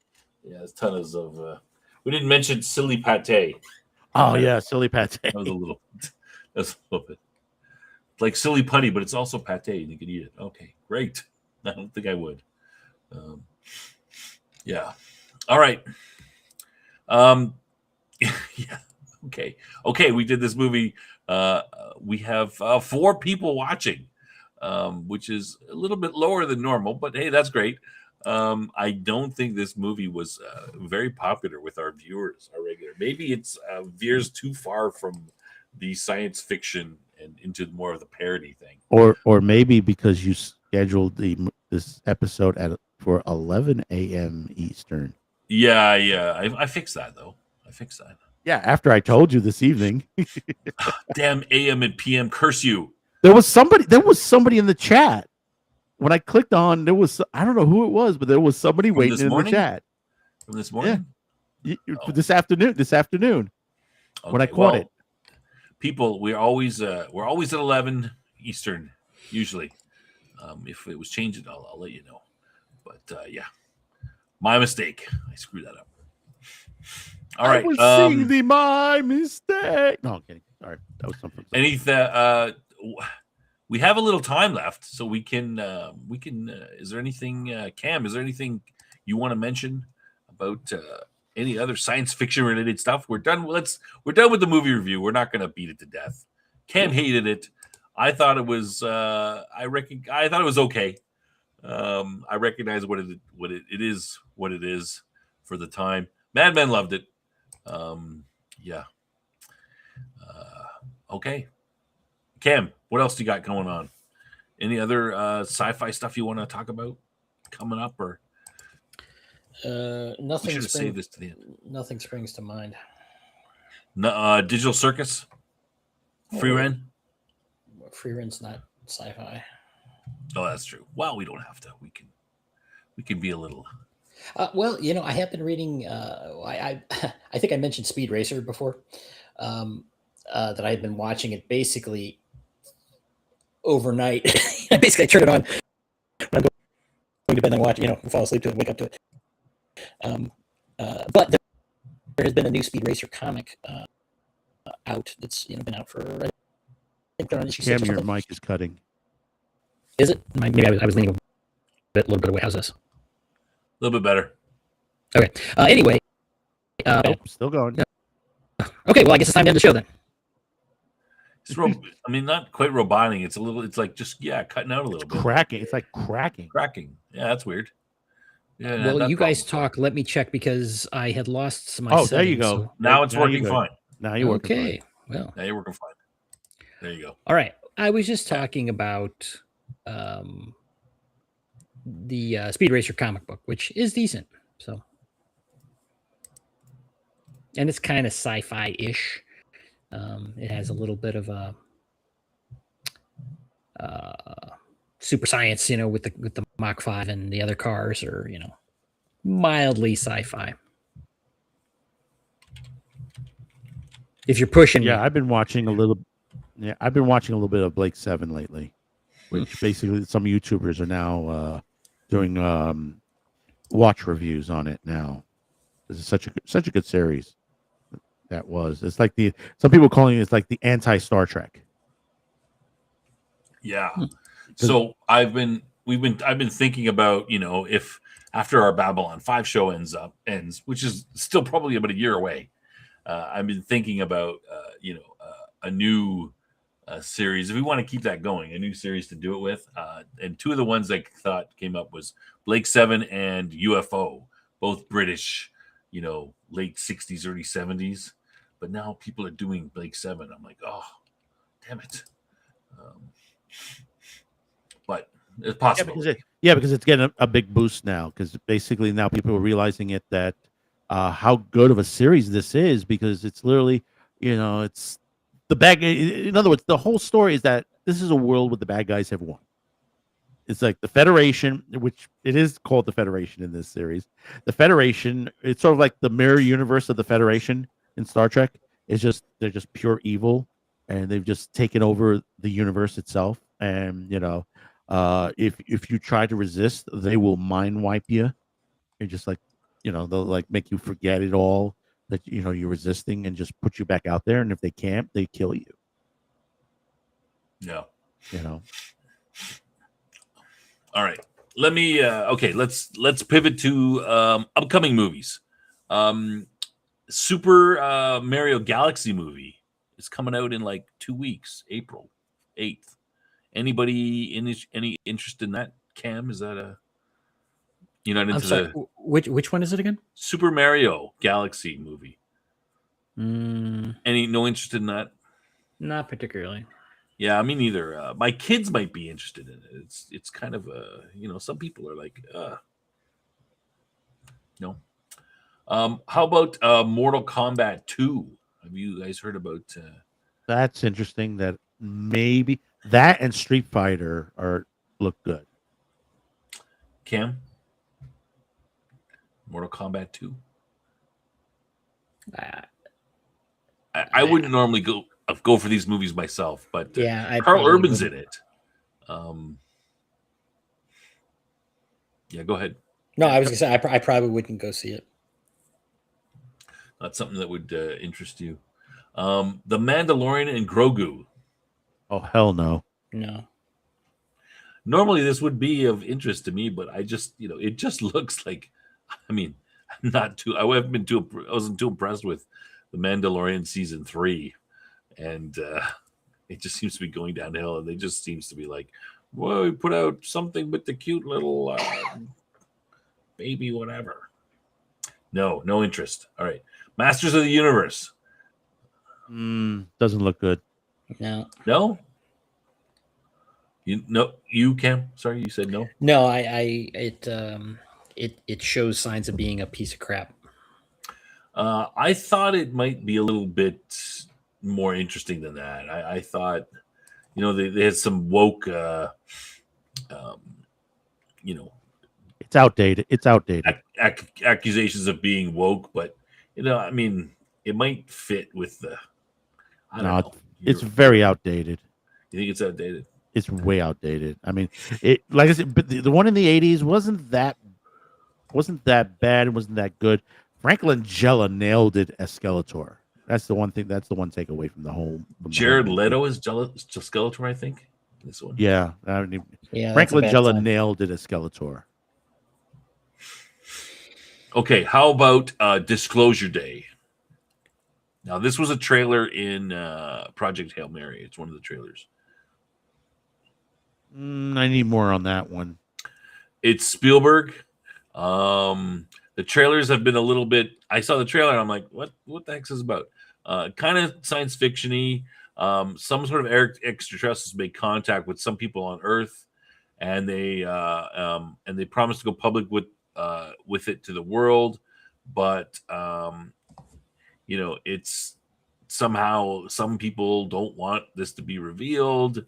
Yeah, there's tons of. We didn't mention Silly Pate. Oh yeah, Silly Pate. That was a little bit like Silly Putty, but it's also pate, and you can eat it. Okay, great. I don't think I would. Yeah. All right. Yeah. Okay. We did this movie. We have 4 people watching, which is a little bit lower than normal, but hey, that's great. I don't think this movie was very popular with our viewers, our regular. Maybe it's veers too far from the science fiction and into more of the parody thing. Or maybe because you scheduled this episode for 11 a.m. Eastern. Yeah. I fixed that though. Yeah, after I told you this evening. Damn AM and PM, curse you. There was somebody in the chat. When I clicked on, I don't know who it was, but there was somebody waiting in the chat. From this morning? Yeah. This afternoon. Okay, when I caught it. People, we're always at 11 Eastern, usually. If it was changing, I'll let you know. But yeah. My mistake. I screwed that up. All right. My mistake. No, I'm kidding. Sorry. That was something. We have a little time left, so we can is there anything, Cam, is there anything you want to mention about any other science fiction related stuff? We're done with the movie review. We're not going to beat it to death. Cam hated it. I thought it was I thought it was okay. I recognize what it is for the time. Mad Men loved it. Yeah. Okay. Cam, what else do you got going on? Any other sci-fi stuff you want to talk about coming up, or nothing? We should save this to the end. Nothing springs to mind. No, Digital Circus, Free Ren. Free Ren's not sci-fi. Oh, that's true. Well, we don't have to. We can be a little. Well, you know, I have been reading. I think I mentioned Speed Racer before. That I had been watching it basically overnight. I basically turn it on when I'm going to bed and watch. Fall asleep to it, wake up to it. But there has been a new Speed Racer comic out that's been out for think they're on issue Cam, 6 or your something. mic is cutting. Is it? Maybe I was leaning a little bit away. How's this? A little bit better. Okay. Anyway. Nope, still going. Okay. Well, I guess it's time to end the show then. It's I mean, not quite roboting. It's a little. It's like just cutting out a little bit. Cracking. It's like cracking. Cracking. Yeah, that's weird. Yeah. Well, you guys talk. Let me check because I had lost my. Oh, there you settings, go. so- Now it's working good. fine. Now you're working fine. Okay. Well. Now you're working fine. There you go. All right. I was just talking about the Speed Racer comic book, which is decent. So, and it's kind of sci-fi-ish. It has a little bit of a super science, with the Mach 5, and the other cars are, mildly sci-fi. If you're pushing, Yeah, I've been watching a little. Yeah, I've been watching a little bit of Blake 7 lately, which basically some YouTubers are now doing watch reviews on it now. This is such a good series. That was. It's like some people calling it's like the anti-Star Trek. Yeah. So I've been thinking about, if after our Babylon 5 show ends, which is still probably about a year away. I've been thinking about a new series. If we want to keep that going, a new series to do it with. And two of the ones I thought came up was Blake 7 and UFO, both British, late 60s, early 70s. But now people are doing Blake 7. I'm like, oh, damn it. But it's possible. Because it's getting a big boost now. Because basically now people are realizing that how good of a series this is, because it's literally, it's the bad. In other words, the whole story is that this is a world where the bad guys have won. It's like the Federation, which it is called the Federation in this series. The Federation, it's sort of like the mirror universe of the Federation in Star Trek. They're just pure evil, and they've just taken over the universe itself. And if you try to resist, they will mind wipe you. You're just like, they'll like make you forget it all that you're resisting, and just put you back out there. And if they can't, they kill you. Yeah. All right. Let me let's pivot to upcoming movies. Super Mario Galaxy movie is coming out in like 2 weeks, April 8th. Anybody any interest in that? Cam, is that I'm sorry, which one is it again? Super Mario Galaxy movie? No interest in that? Not particularly. Yeah, me neither. My kids might be interested in it. It's kind of some people are like, no. How about Mortal Kombat 2? Have you guys heard about? That's interesting. That maybe that and Street Fighter look good. Cam, Mortal Kombat 2. I wouldn't normally go for these movies myself, but Carl Urban's in it. Yeah, go ahead. No, I was gonna say I probably wouldn't go see it. Not something that would interest you. The Mandalorian and Grogu. Oh, hell no. No. Normally this would be of interest to me, but I just, it just looks like, I wasn't too impressed with the Mandalorian season 3. And it just seems to be going downhill. And they just seems to be like, well, we put out something with the cute little baby, whatever. No interest. All right. Masters of the Universe. Doesn't look good. No. You Cam? Sorry, you said no. No, it shows signs of being a piece of crap. I thought it might be a little bit more interesting than that. I thought, they had some woke, It's outdated. Accusations of being woke, but it might fit with the. I don't know. It's very outdated. You think it's outdated? It's way outdated. I mean, it like I said, but the one in the '80s wasn't that bad. It wasn't that good. Frank Langella nailed it as Skeletor. That's the one thing. That's the one takeaway from the whole. Jared Leto is Skeletor, I think. This one. Yeah, Yeah, Frank that's a bad Langella time. nailed it as Skeletor. Okay, how about Disclosure Day? Now, this was a trailer in Project Hail Mary. It's one of the trailers. I need more on that one. It's Spielberg. The trailers have been a little bit. I saw the trailer and I'm like, what the heck is this about? Kind of science fiction-y. Some sort of extraterrestrials make contact with some people on Earth, and they promise to go public with it to the world, but it's somehow some people don't want this to be revealed.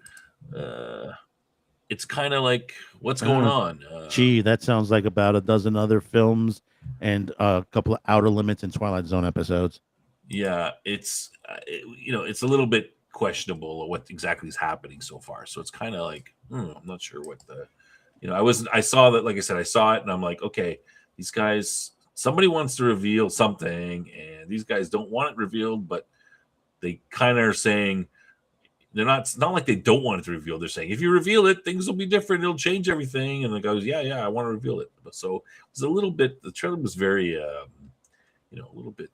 It's kind of like, what's going on? Gee, that sounds like about a dozen other films and a couple of Outer Limits and Twilight Zone episodes. Yeah, it's it's a little bit questionable what exactly is happening so far. So it's kind of like, I'm not sure what the, I saw that, like I said, I saw it and I'm like, okay, these guys, somebody wants to reveal something and these guys don't want it revealed, but they kind of are saying, it's not like they don't want it to reveal. They're saying, if you reveal it, things will be different. It'll change everything. And the guy goes, yeah, I want to reveal it. But so it was a little bit, the trailer was very, a little bit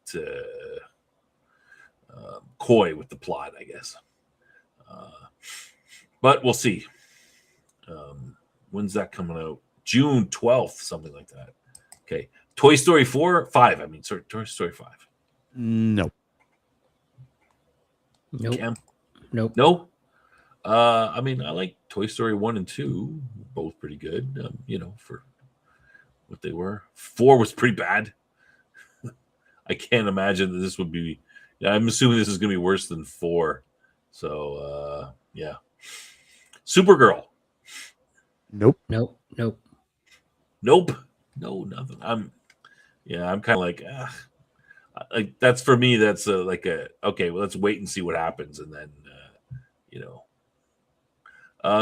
coy with the plot, I guess. But we'll see. When's that coming out? June 12th, something like that. Okay. Toy Story 5. Toy Story 5. No. Nope. Cam? Nope. No. I like Toy Story 1 and 2, both pretty good. For what they were. 4 was pretty bad. I can't imagine that this would be. I'm assuming this is going to be worse than 4. So yeah. Supergirl. Nope. No, nothing. I'm kind of like, that's for me. That's okay. Well, let's wait and see what happens, and then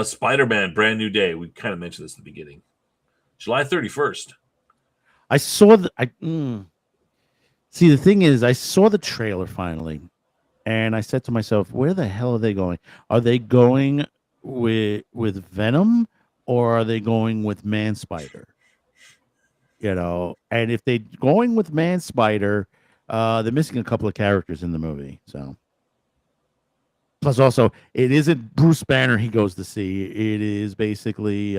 Spider-Man: Brand New Day. We kind of mentioned this at the beginning. July 31st. I saw See, the thing is, I saw the trailer finally, and I said to myself, "Where the hell are they going? Are they going with Venom, or are they going with Man Spider?" And if they're going with Man Spider, they're missing a couple of characters in the movie. So, plus also, it isn't Bruce Banner he goes to see. It is basically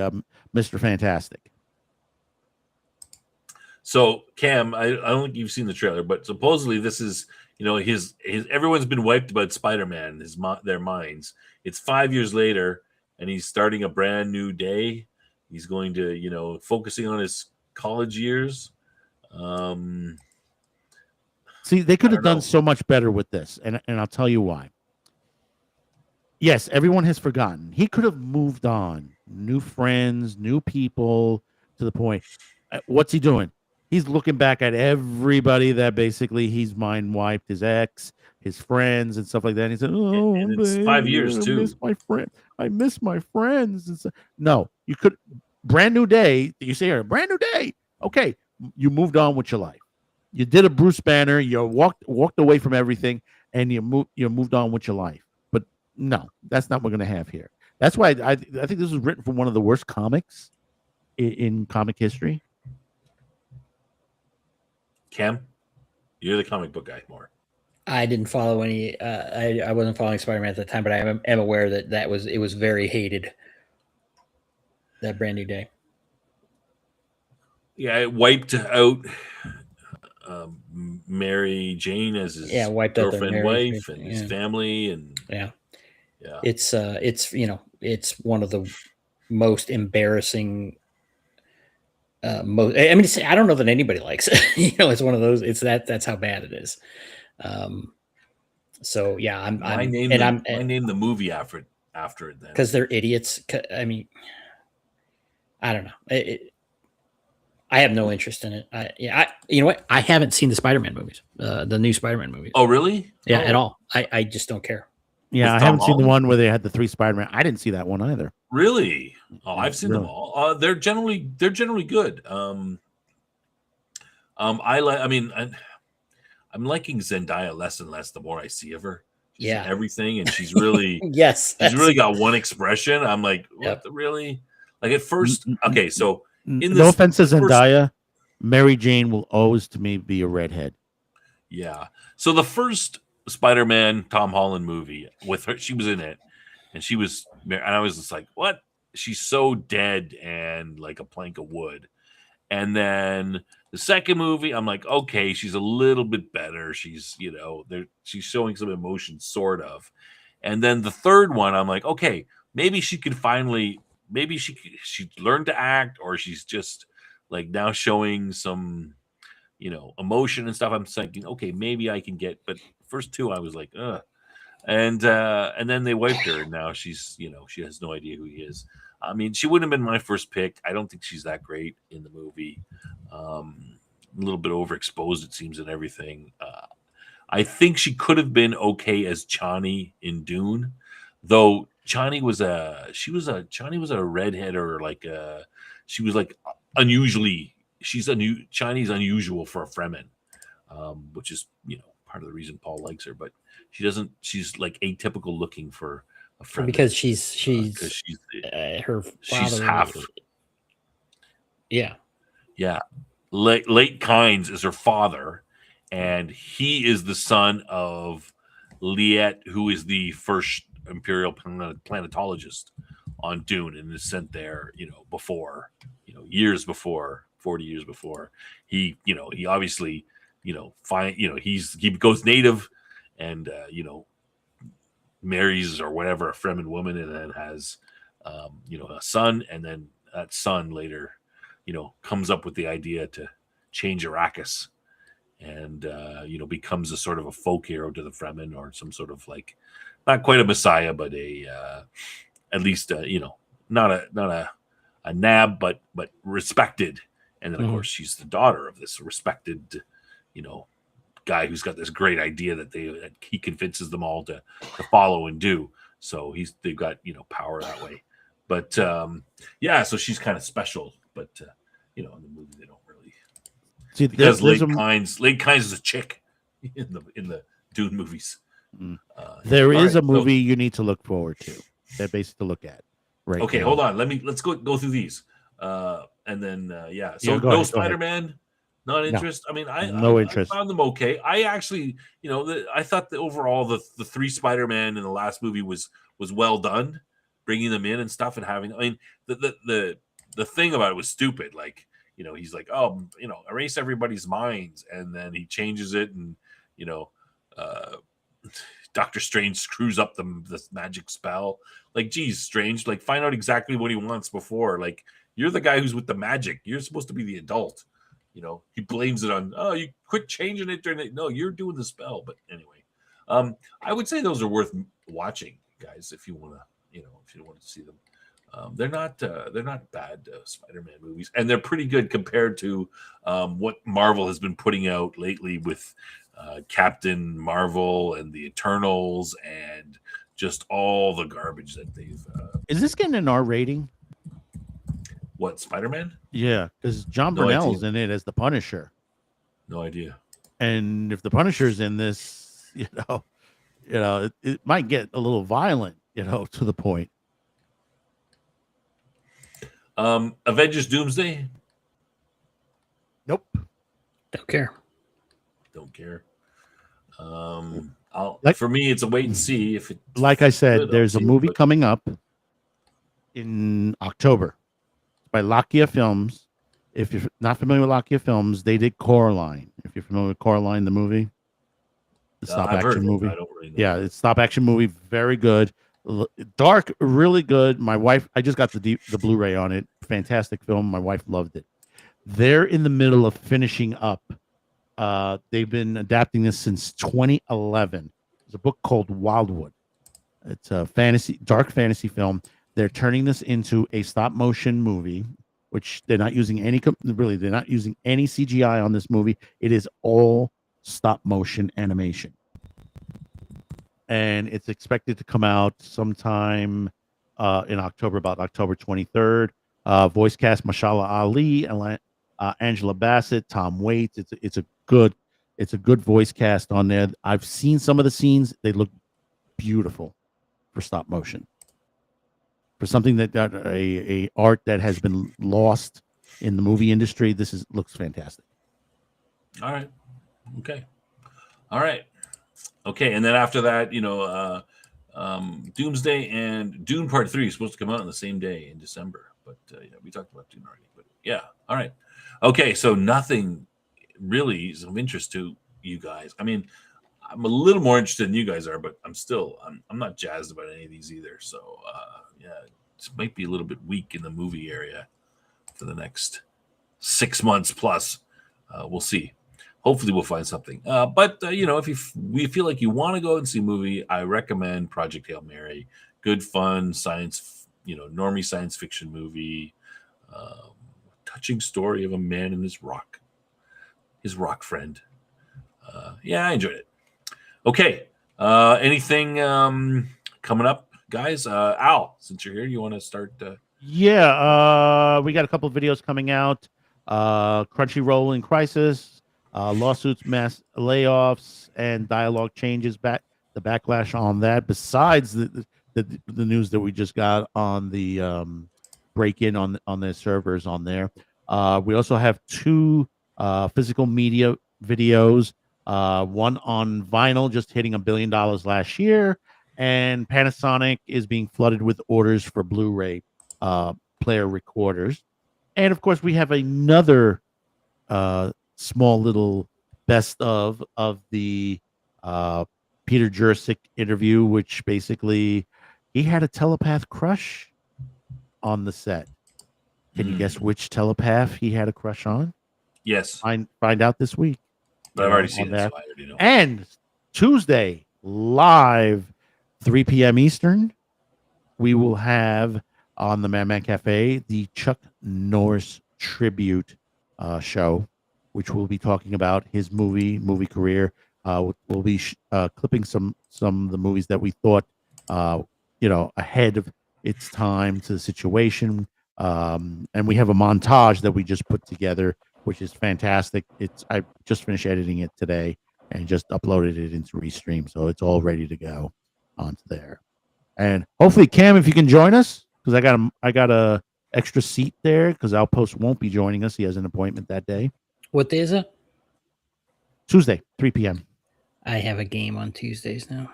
Mr. Fantastic. So, Cam, I don't think you've seen the trailer, but supposedly this is, his everyone's been wiped about Spider-Man, their minds. It's 5 years later, and he's starting a brand new day. He's going to, focusing on his college years. See, they could have done so much better with this, and I'll tell you why. Yes, everyone has forgotten. He could have moved on, new friends, new people, to the point. What's he doing? He's looking back at everybody that basically he's mind wiped, his ex, his friends, and stuff like that. And he said, "Oh, and it's 5 years too. I miss my friend. I miss my friends." And so, no, you could. Brand new day. You say, "A brand new day." Okay, you moved on with your life. You did a Bruce Banner. You walked away from everything, and you moved on with your life. But no, that's not what we're going to have here. That's why I think this was written from one of the worst comics in comic history. Cam, you're the comic book guy more. I didn't follow any. I wasn't following Spider-Man at the time, but I am aware that it was very hated. That Brand New Day. Yeah, it wiped out Mary Jane as his wiped girlfriend, out wife, and his family, and yeah. It's one of the most embarrassing. I don't know that anybody likes it. It's one of those. It's that's how bad it is. So yeah, I named the movie after it then because they're idiots. I mean, I don't know. I have no interest in it. You know what? I haven't seen the Spider-Man movies, the new Spider-Man movies. Oh, really? Yeah, at all. I just don't care. Yeah, I haven't seen the one where they had the 3 Spider-Man. I didn't see that one either. Really? Oh, I've seen them all. They're generally good. I I'm liking Zendaya less and less the more I see of her. She's in Yeah. everything, and she's really Yes. she's really got one expression. I'm like, what Yep. the really? Like at first, okay, so in No this offense to the first, Zendaya, Mary Jane will always to me be a redhead. yeah. So the first Spider-Man Tom Holland movie with her, she was in it, and I was just like, what? She's so dead and like a plank of wood. And then the second movie, I'm like, okay, she's a little bit better. She's, she's showing some emotion, sort of. And then the third one, I'm like, okay, maybe she could finally, maybe she learned to act, or she's just like now showing some, emotion and stuff. I'm thinking, okay, maybe I can get. But first two, I was like, ugh. And then they wiped her, and now she's, she has no idea who he is. I mean, she wouldn't have been my first pick. I don't think she's that great in the movie. A little bit overexposed, it seems, and everything. I think she could have been okay as Chani in Dune, though. Chani was a redhead, or like she was like unusually. Chani's unusual for a Fremen, which is part of the reason Paul likes her. But she's like atypical looking for a Fremen Because she's her she's father. half. Yeah. Yeah, Late Kynes is her father, and he is the son of Liet, who is the first Imperial planetologist on Dune, and is sent there, before, years before, 40 years before. He obviously, he goes native, and marries or whatever a Fremen woman, and then has, a son, and then that son later, comes up with the idea to change Arrakis, and becomes a sort of a folk hero to the Fremen, or some sort of like, not quite a messiah, but at least not a nab, but respected. And then of course she's the daughter of this respected, guy who's got this great idea that he convinces them all to follow and do. So they've got power that way. But so she's kind of special. But in the movie they don't really, See, because Late Kynes is a chick in the Dune movies. There is a movie you need to look forward to. That basically to look at. Right. Okay, now. hold on. Let's go through these. And then So go no ahead, Spider-Man, not interest. I mean, no interest. I found them okay. I actually, I thought that overall the three Spider-Man in the last movie was well done, bringing them in and stuff, and having. I mean, the thing about it was stupid. Like, he's like, oh, erase everybody's minds, and then he changes it, and Doctor Strange screws up this magic spell. Like, geez, Strange, like, find out exactly what he wants before. Like, you're the guy who's with the magic. You're supposed to be the adult. He blames it on, oh, you quit changing it during the. No, you're doing the spell. But anyway, I would say those are worth watching, guys, if you want to, if you want to see them. They're not bad Spider-Man movies, and they're pretty good compared to what Marvel has been putting out lately with Captain Marvel and the Eternals, and just all the garbage that they've. Is this getting an R rating? What, Spider-Man? Yeah, because John Burnell's in it as the Punisher. No idea. And if the Punisher's in this, it might get a little violent, to the point. Avengers Doomsday? Nope. Don't care. Don't care. For me, it's a wait and see. If it, like I said, there's a movie coming up in October by Lakia Films. If you're not familiar with Lakia Films, they did Coraline. If you're familiar with Coraline, the movie, the stop action movie. I don't really know. Yeah, it's stop action movie, very good. Dark, really good. My wife, I just got the Blu-ray on it. Fantastic film. My wife loved it. They're in the middle of finishing up. They've been adapting this since 2011. There's a book called Wildwood. It's a dark fantasy film. They're turning this into a stop motion movie, which they're not using they're not using any CGI on this movie. It is all stop motion animation. And it's expected to come out sometime in October, about October 23rd. Voice cast Mashallah Ali, Angela Bassett, Tom Waits. It's a good It's a good voice cast on there. I've seen some of the scenes; they look beautiful for stop motion. For something that a art that has been lost in the movie industry, looks fantastic. All right. Okay. All right. Okay. And then after that, Doomsday and Dune Part 3 is supposed to come out on the same day in December. But yeah, we talked about Dune already. But yeah. All right. Okay. So nothing really is of interest to you guys. I mean, I'm a little more interested than you guys are, but I'm not jazzed about any of these either. So yeah, this might be a little bit weak in the movie area for the next 6 months plus. We'll see. Hopefully we'll find something. But if we feel like you want to go and see a movie, I recommend Project Hail Mary. Good fun science, normie science fiction movie. Touching story of a man and his rock friend. Yeah, I enjoyed it. Okay. Anything coming up, guys? Al, since you're here, you want to start? Yeah, we got a couple of videos coming out. Crunchyroll in crisis, lawsuits, mass layoffs, and dialogue changes. The backlash on that. Besides the news that we just got on the break-in on their servers on there. We also have 2 physical media videos. One on vinyl, just hitting $1 billion last year, and Panasonic is being flooded with orders for Blu-ray player recorders. And of course, we have another small little best of the Peter Jurczyk interview, which basically he had a telepath crush on the set. Can you guess which telepath he had a crush on? Yes. Find out this week. But I've already seen that. So I already know. And Tuesday, live, 3 p.m. Eastern, we will have on the Man Cafe the Chuck Norris tribute show, which we'll be talking about his movie career. We'll be clipping some of the movies that we thought, ahead of its time to the situation. And we have a montage that we just put together, which is fantastic. I just finished editing it today and just uploaded it into Restream, so it's all ready to go onto there. And hopefully, Cam, if you can join us, because I got a extra seat there because Outpost won't be joining us. He has an appointment that day. What day is it? Tuesday, 3 p.m. I have a game on Tuesdays now.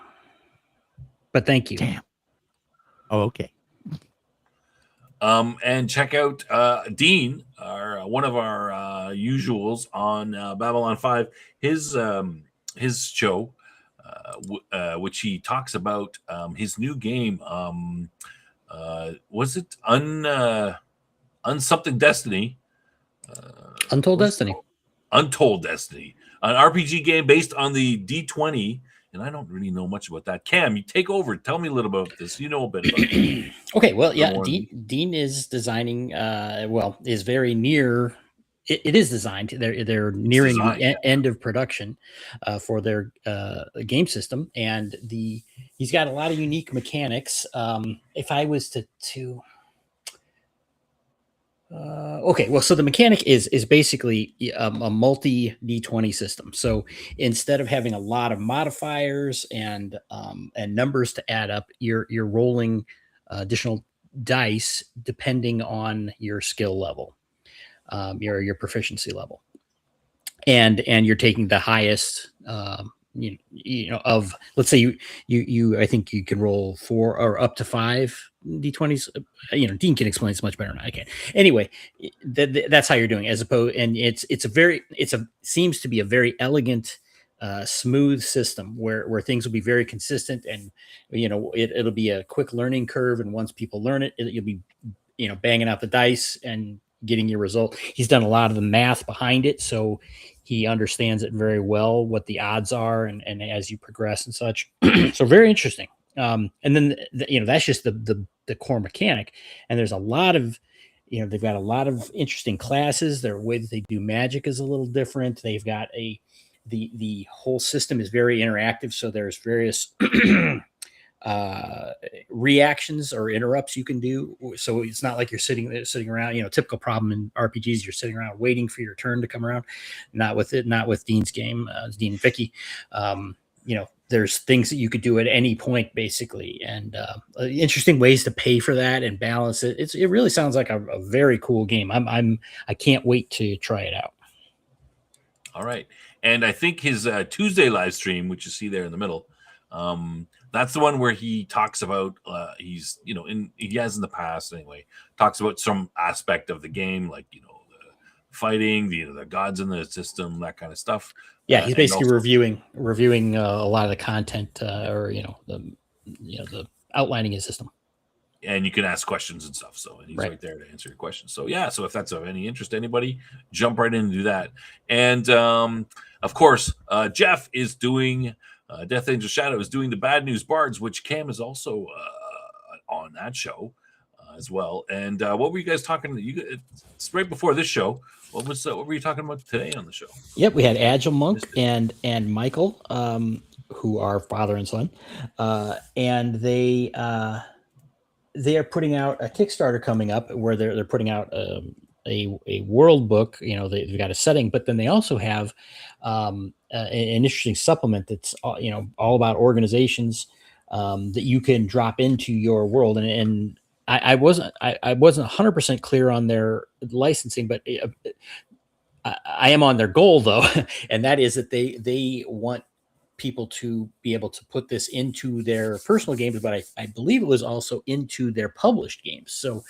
But thank you. Damn. Oh, okay. And check out Dean, one of our usuals on Babylon 5. His show, which he talks about his new game. Was it Unsomething Destiny? Untold Destiny. Untold Destiny, an RPG game based on the D20. And I don't really know much about that. Cam, you take over. Tell me a little about this. You know a bit about it. Okay, well, yeah, Dean is designing. Is very near. It is designed. They're nearing the end of production for their game system, and he's got a lot of unique mechanics. If I was to okay, well, so the mechanic is basically a multi D20 system. So instead of having a lot of modifiers and numbers to add up, you're rolling additional dice depending on your skill level, your proficiency level, and you're taking the highest. Of, let's say you I think you can roll 4 or up to 5 D20s. Dean can explain this much better than I can. Anyway, that's how you're doing, as opposed, and it seems to be a very elegant, smooth system where things will be very consistent, and it'll be a quick learning curve. And once people learn it, you'll be banging out the dice and getting your result. He's done a lot of the math behind it, so he understands it very well, what the odds are, and as you progress and such. So very interesting. And then that's just the core mechanic. And there's a lot of they've got a lot of interesting classes. Their way that they do magic is a little different. They've got the whole system is very interactive. So there's various reactions or interrupts you can do. So it's not like you're sitting around. Typical problem in RPGs, you're sitting around waiting for your turn to come around. Not with Dean's game, Dean and Vicky. There's things that you could do at any point, basically, and interesting ways to pay for that and balance it. It really sounds like a very cool game. I can't wait to try it out. All right, and I think his Tuesday live stream, which you see there in the middle, that's the one where he talks about he has in the past anyway, talks about some aspect of the game, like the fighting, the gods in the system, that kind of stuff. Yeah, he's basically reviewing a lot of the content, or the outlining his system. And you can ask questions and stuff. So he's right there to answer your questions. So yeah, so if that's of any interest to anybody, jump right in and do that. And of course, Jeff is doing Death Angel Shadow is doing the Bad News Bards, which Cam is also on that show as well. And what were you guys talking? It's right before this show. What were you talking about today on the show? Yep, we had Agile Monk and Michael, who are father and son, and they are putting out a Kickstarter coming up where they're putting out a world book. They've got a setting, but then they also have an interesting supplement that's all about organizations that you can drop into your world. And I wasn't 100% clear on their licensing, but I am on their goal though, and that is that they want people to be able to put this into their personal games, but I believe it was also into their published games. So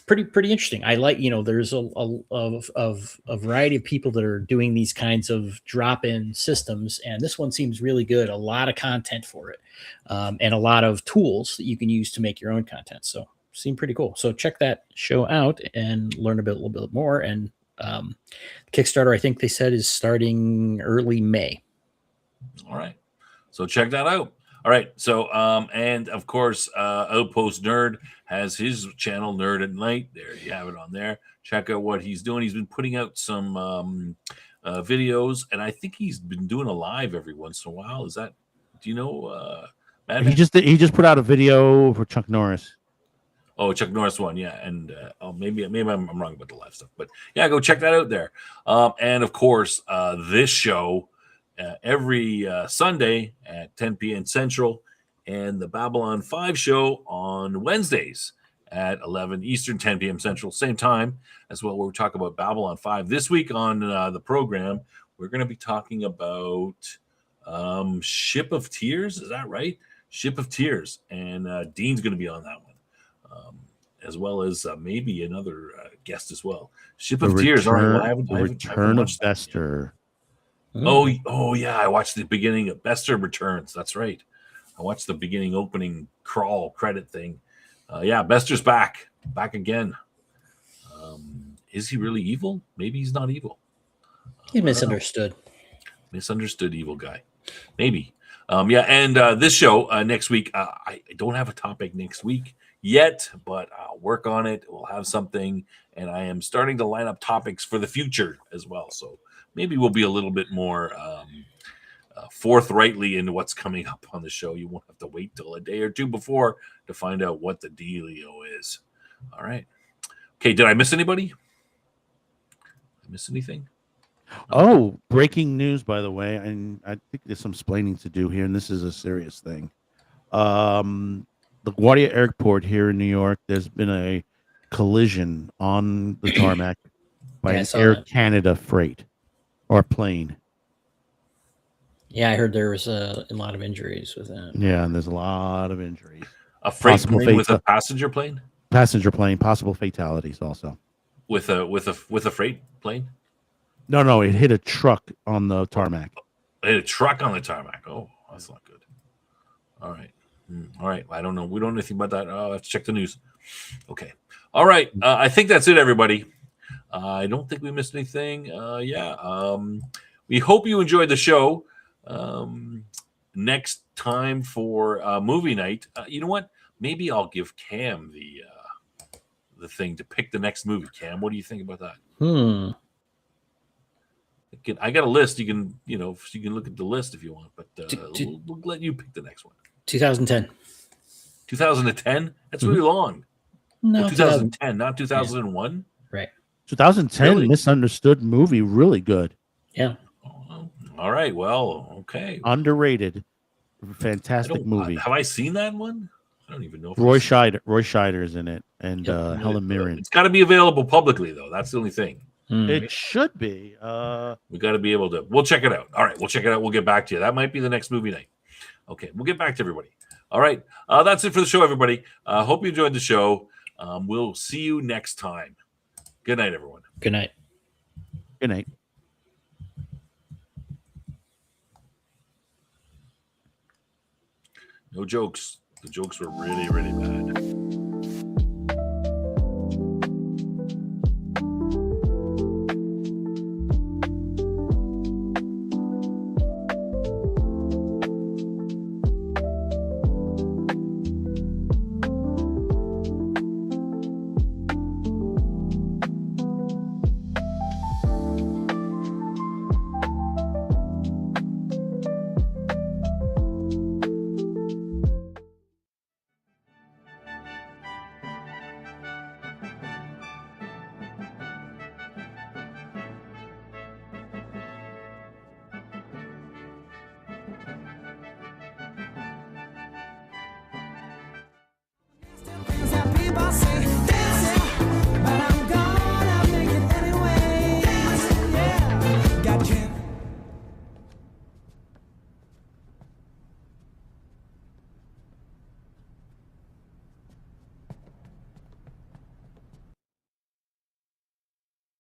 pretty interesting. I like, there's a variety of people that are doing these kinds of drop-in systems, and this one seems really good. A lot of content for it, and a lot of tools that you can use to make your own content. So seemed pretty cool. So check that show out and learn a little bit more. And Kickstarter, I think they said, is starting early May. All right, so check that out. All right, so and of course, Outpost Nerd has his channel, Nerd at Night. There you have it on there. Check out what he's doing. He's been putting out some videos, and I think he's been doing a live every once in a while. Is that? Do you know? He just put out a video for Chuck Norris. Oh, Chuck Norris one, yeah, and maybe I'm wrong about the live stuff, but yeah, go check that out there. And of course, this show. Every Sunday at 10 p.m. Central, and the Babylon 5 show on Wednesdays at 11 Eastern, 10 p.m. Central, same time as well, where we talk about Babylon 5. This week on the program, we're going to be talking about Ship of Tears. Is that right? Ship of Tears. And Dean's going to be on that one, as well as maybe another guest as well. Ship of Tears. The Return of Bester. Oh yeah, I watched the beginning of Bester Returns. That's right. I watched the beginning opening crawl credit thing. Yeah, Bester's back again. Is he really evil? Maybe he's not evil. He's misunderstood. Misunderstood evil guy. Maybe. Yeah, and this show next week, I don't have a topic next week yet, but I'll work on it. We'll have something, and I am starting to line up topics for the future as well. So maybe we'll be a little bit more forthrightly into what's coming up on the show. You won't have to wait till a day or two before to find out what the dealio is. All right. Okay, did I miss anybody? Did I miss anything? Oh, breaking news, by the way, and I think there's some explaining to do here, and this is a serious thing. The LaGuardia Airport here in New York, there's been a collision on the tarmac by an Air Canada freight or plane. Yeah, I heard there was a lot of injuries with that. Yeah, and there's a lot of injuries. A freight plane with a passenger plane? Passenger plane, possible fatalities also. With a freight plane? No, it hit a truck on the tarmac. It hit a truck on the tarmac. Oh, that's not good. All right. All right. I don't know. We don't know anything about that. I'll have to check the news. Okay. All right. I think that's it, everybody. I don't think we missed anything. We hope you enjoyed the show. Next time for movie night, you know what? Maybe I'll give Cam the thing to pick the next movie. Cam, what do you think about that? I got a list. You can look at the list if you want, but we'll let you pick the next one. 2010. 2010? That's really long. No, Well, 2010, not 2001. Right. 2010 Really? misunderstood movie, really good. Yeah. All right. Well, okay. Underrated. Fantastic movie. Have I seen that one? I don't even know. If Roy Scheider is in it, and Yep. Helen Mirren. It's got to be available publicly, though. That's the only thing. It should be. We got to be able to. We'll check it out. All right, we'll check it out. We'll get back to you. That might be the next movie night. Okay, we'll get back to everybody. All right, that's it for the show, everybody. Hope you enjoyed the show. We'll see you next time. Good night, everyone. Good night. Good night. No jokes. The jokes were really, really bad.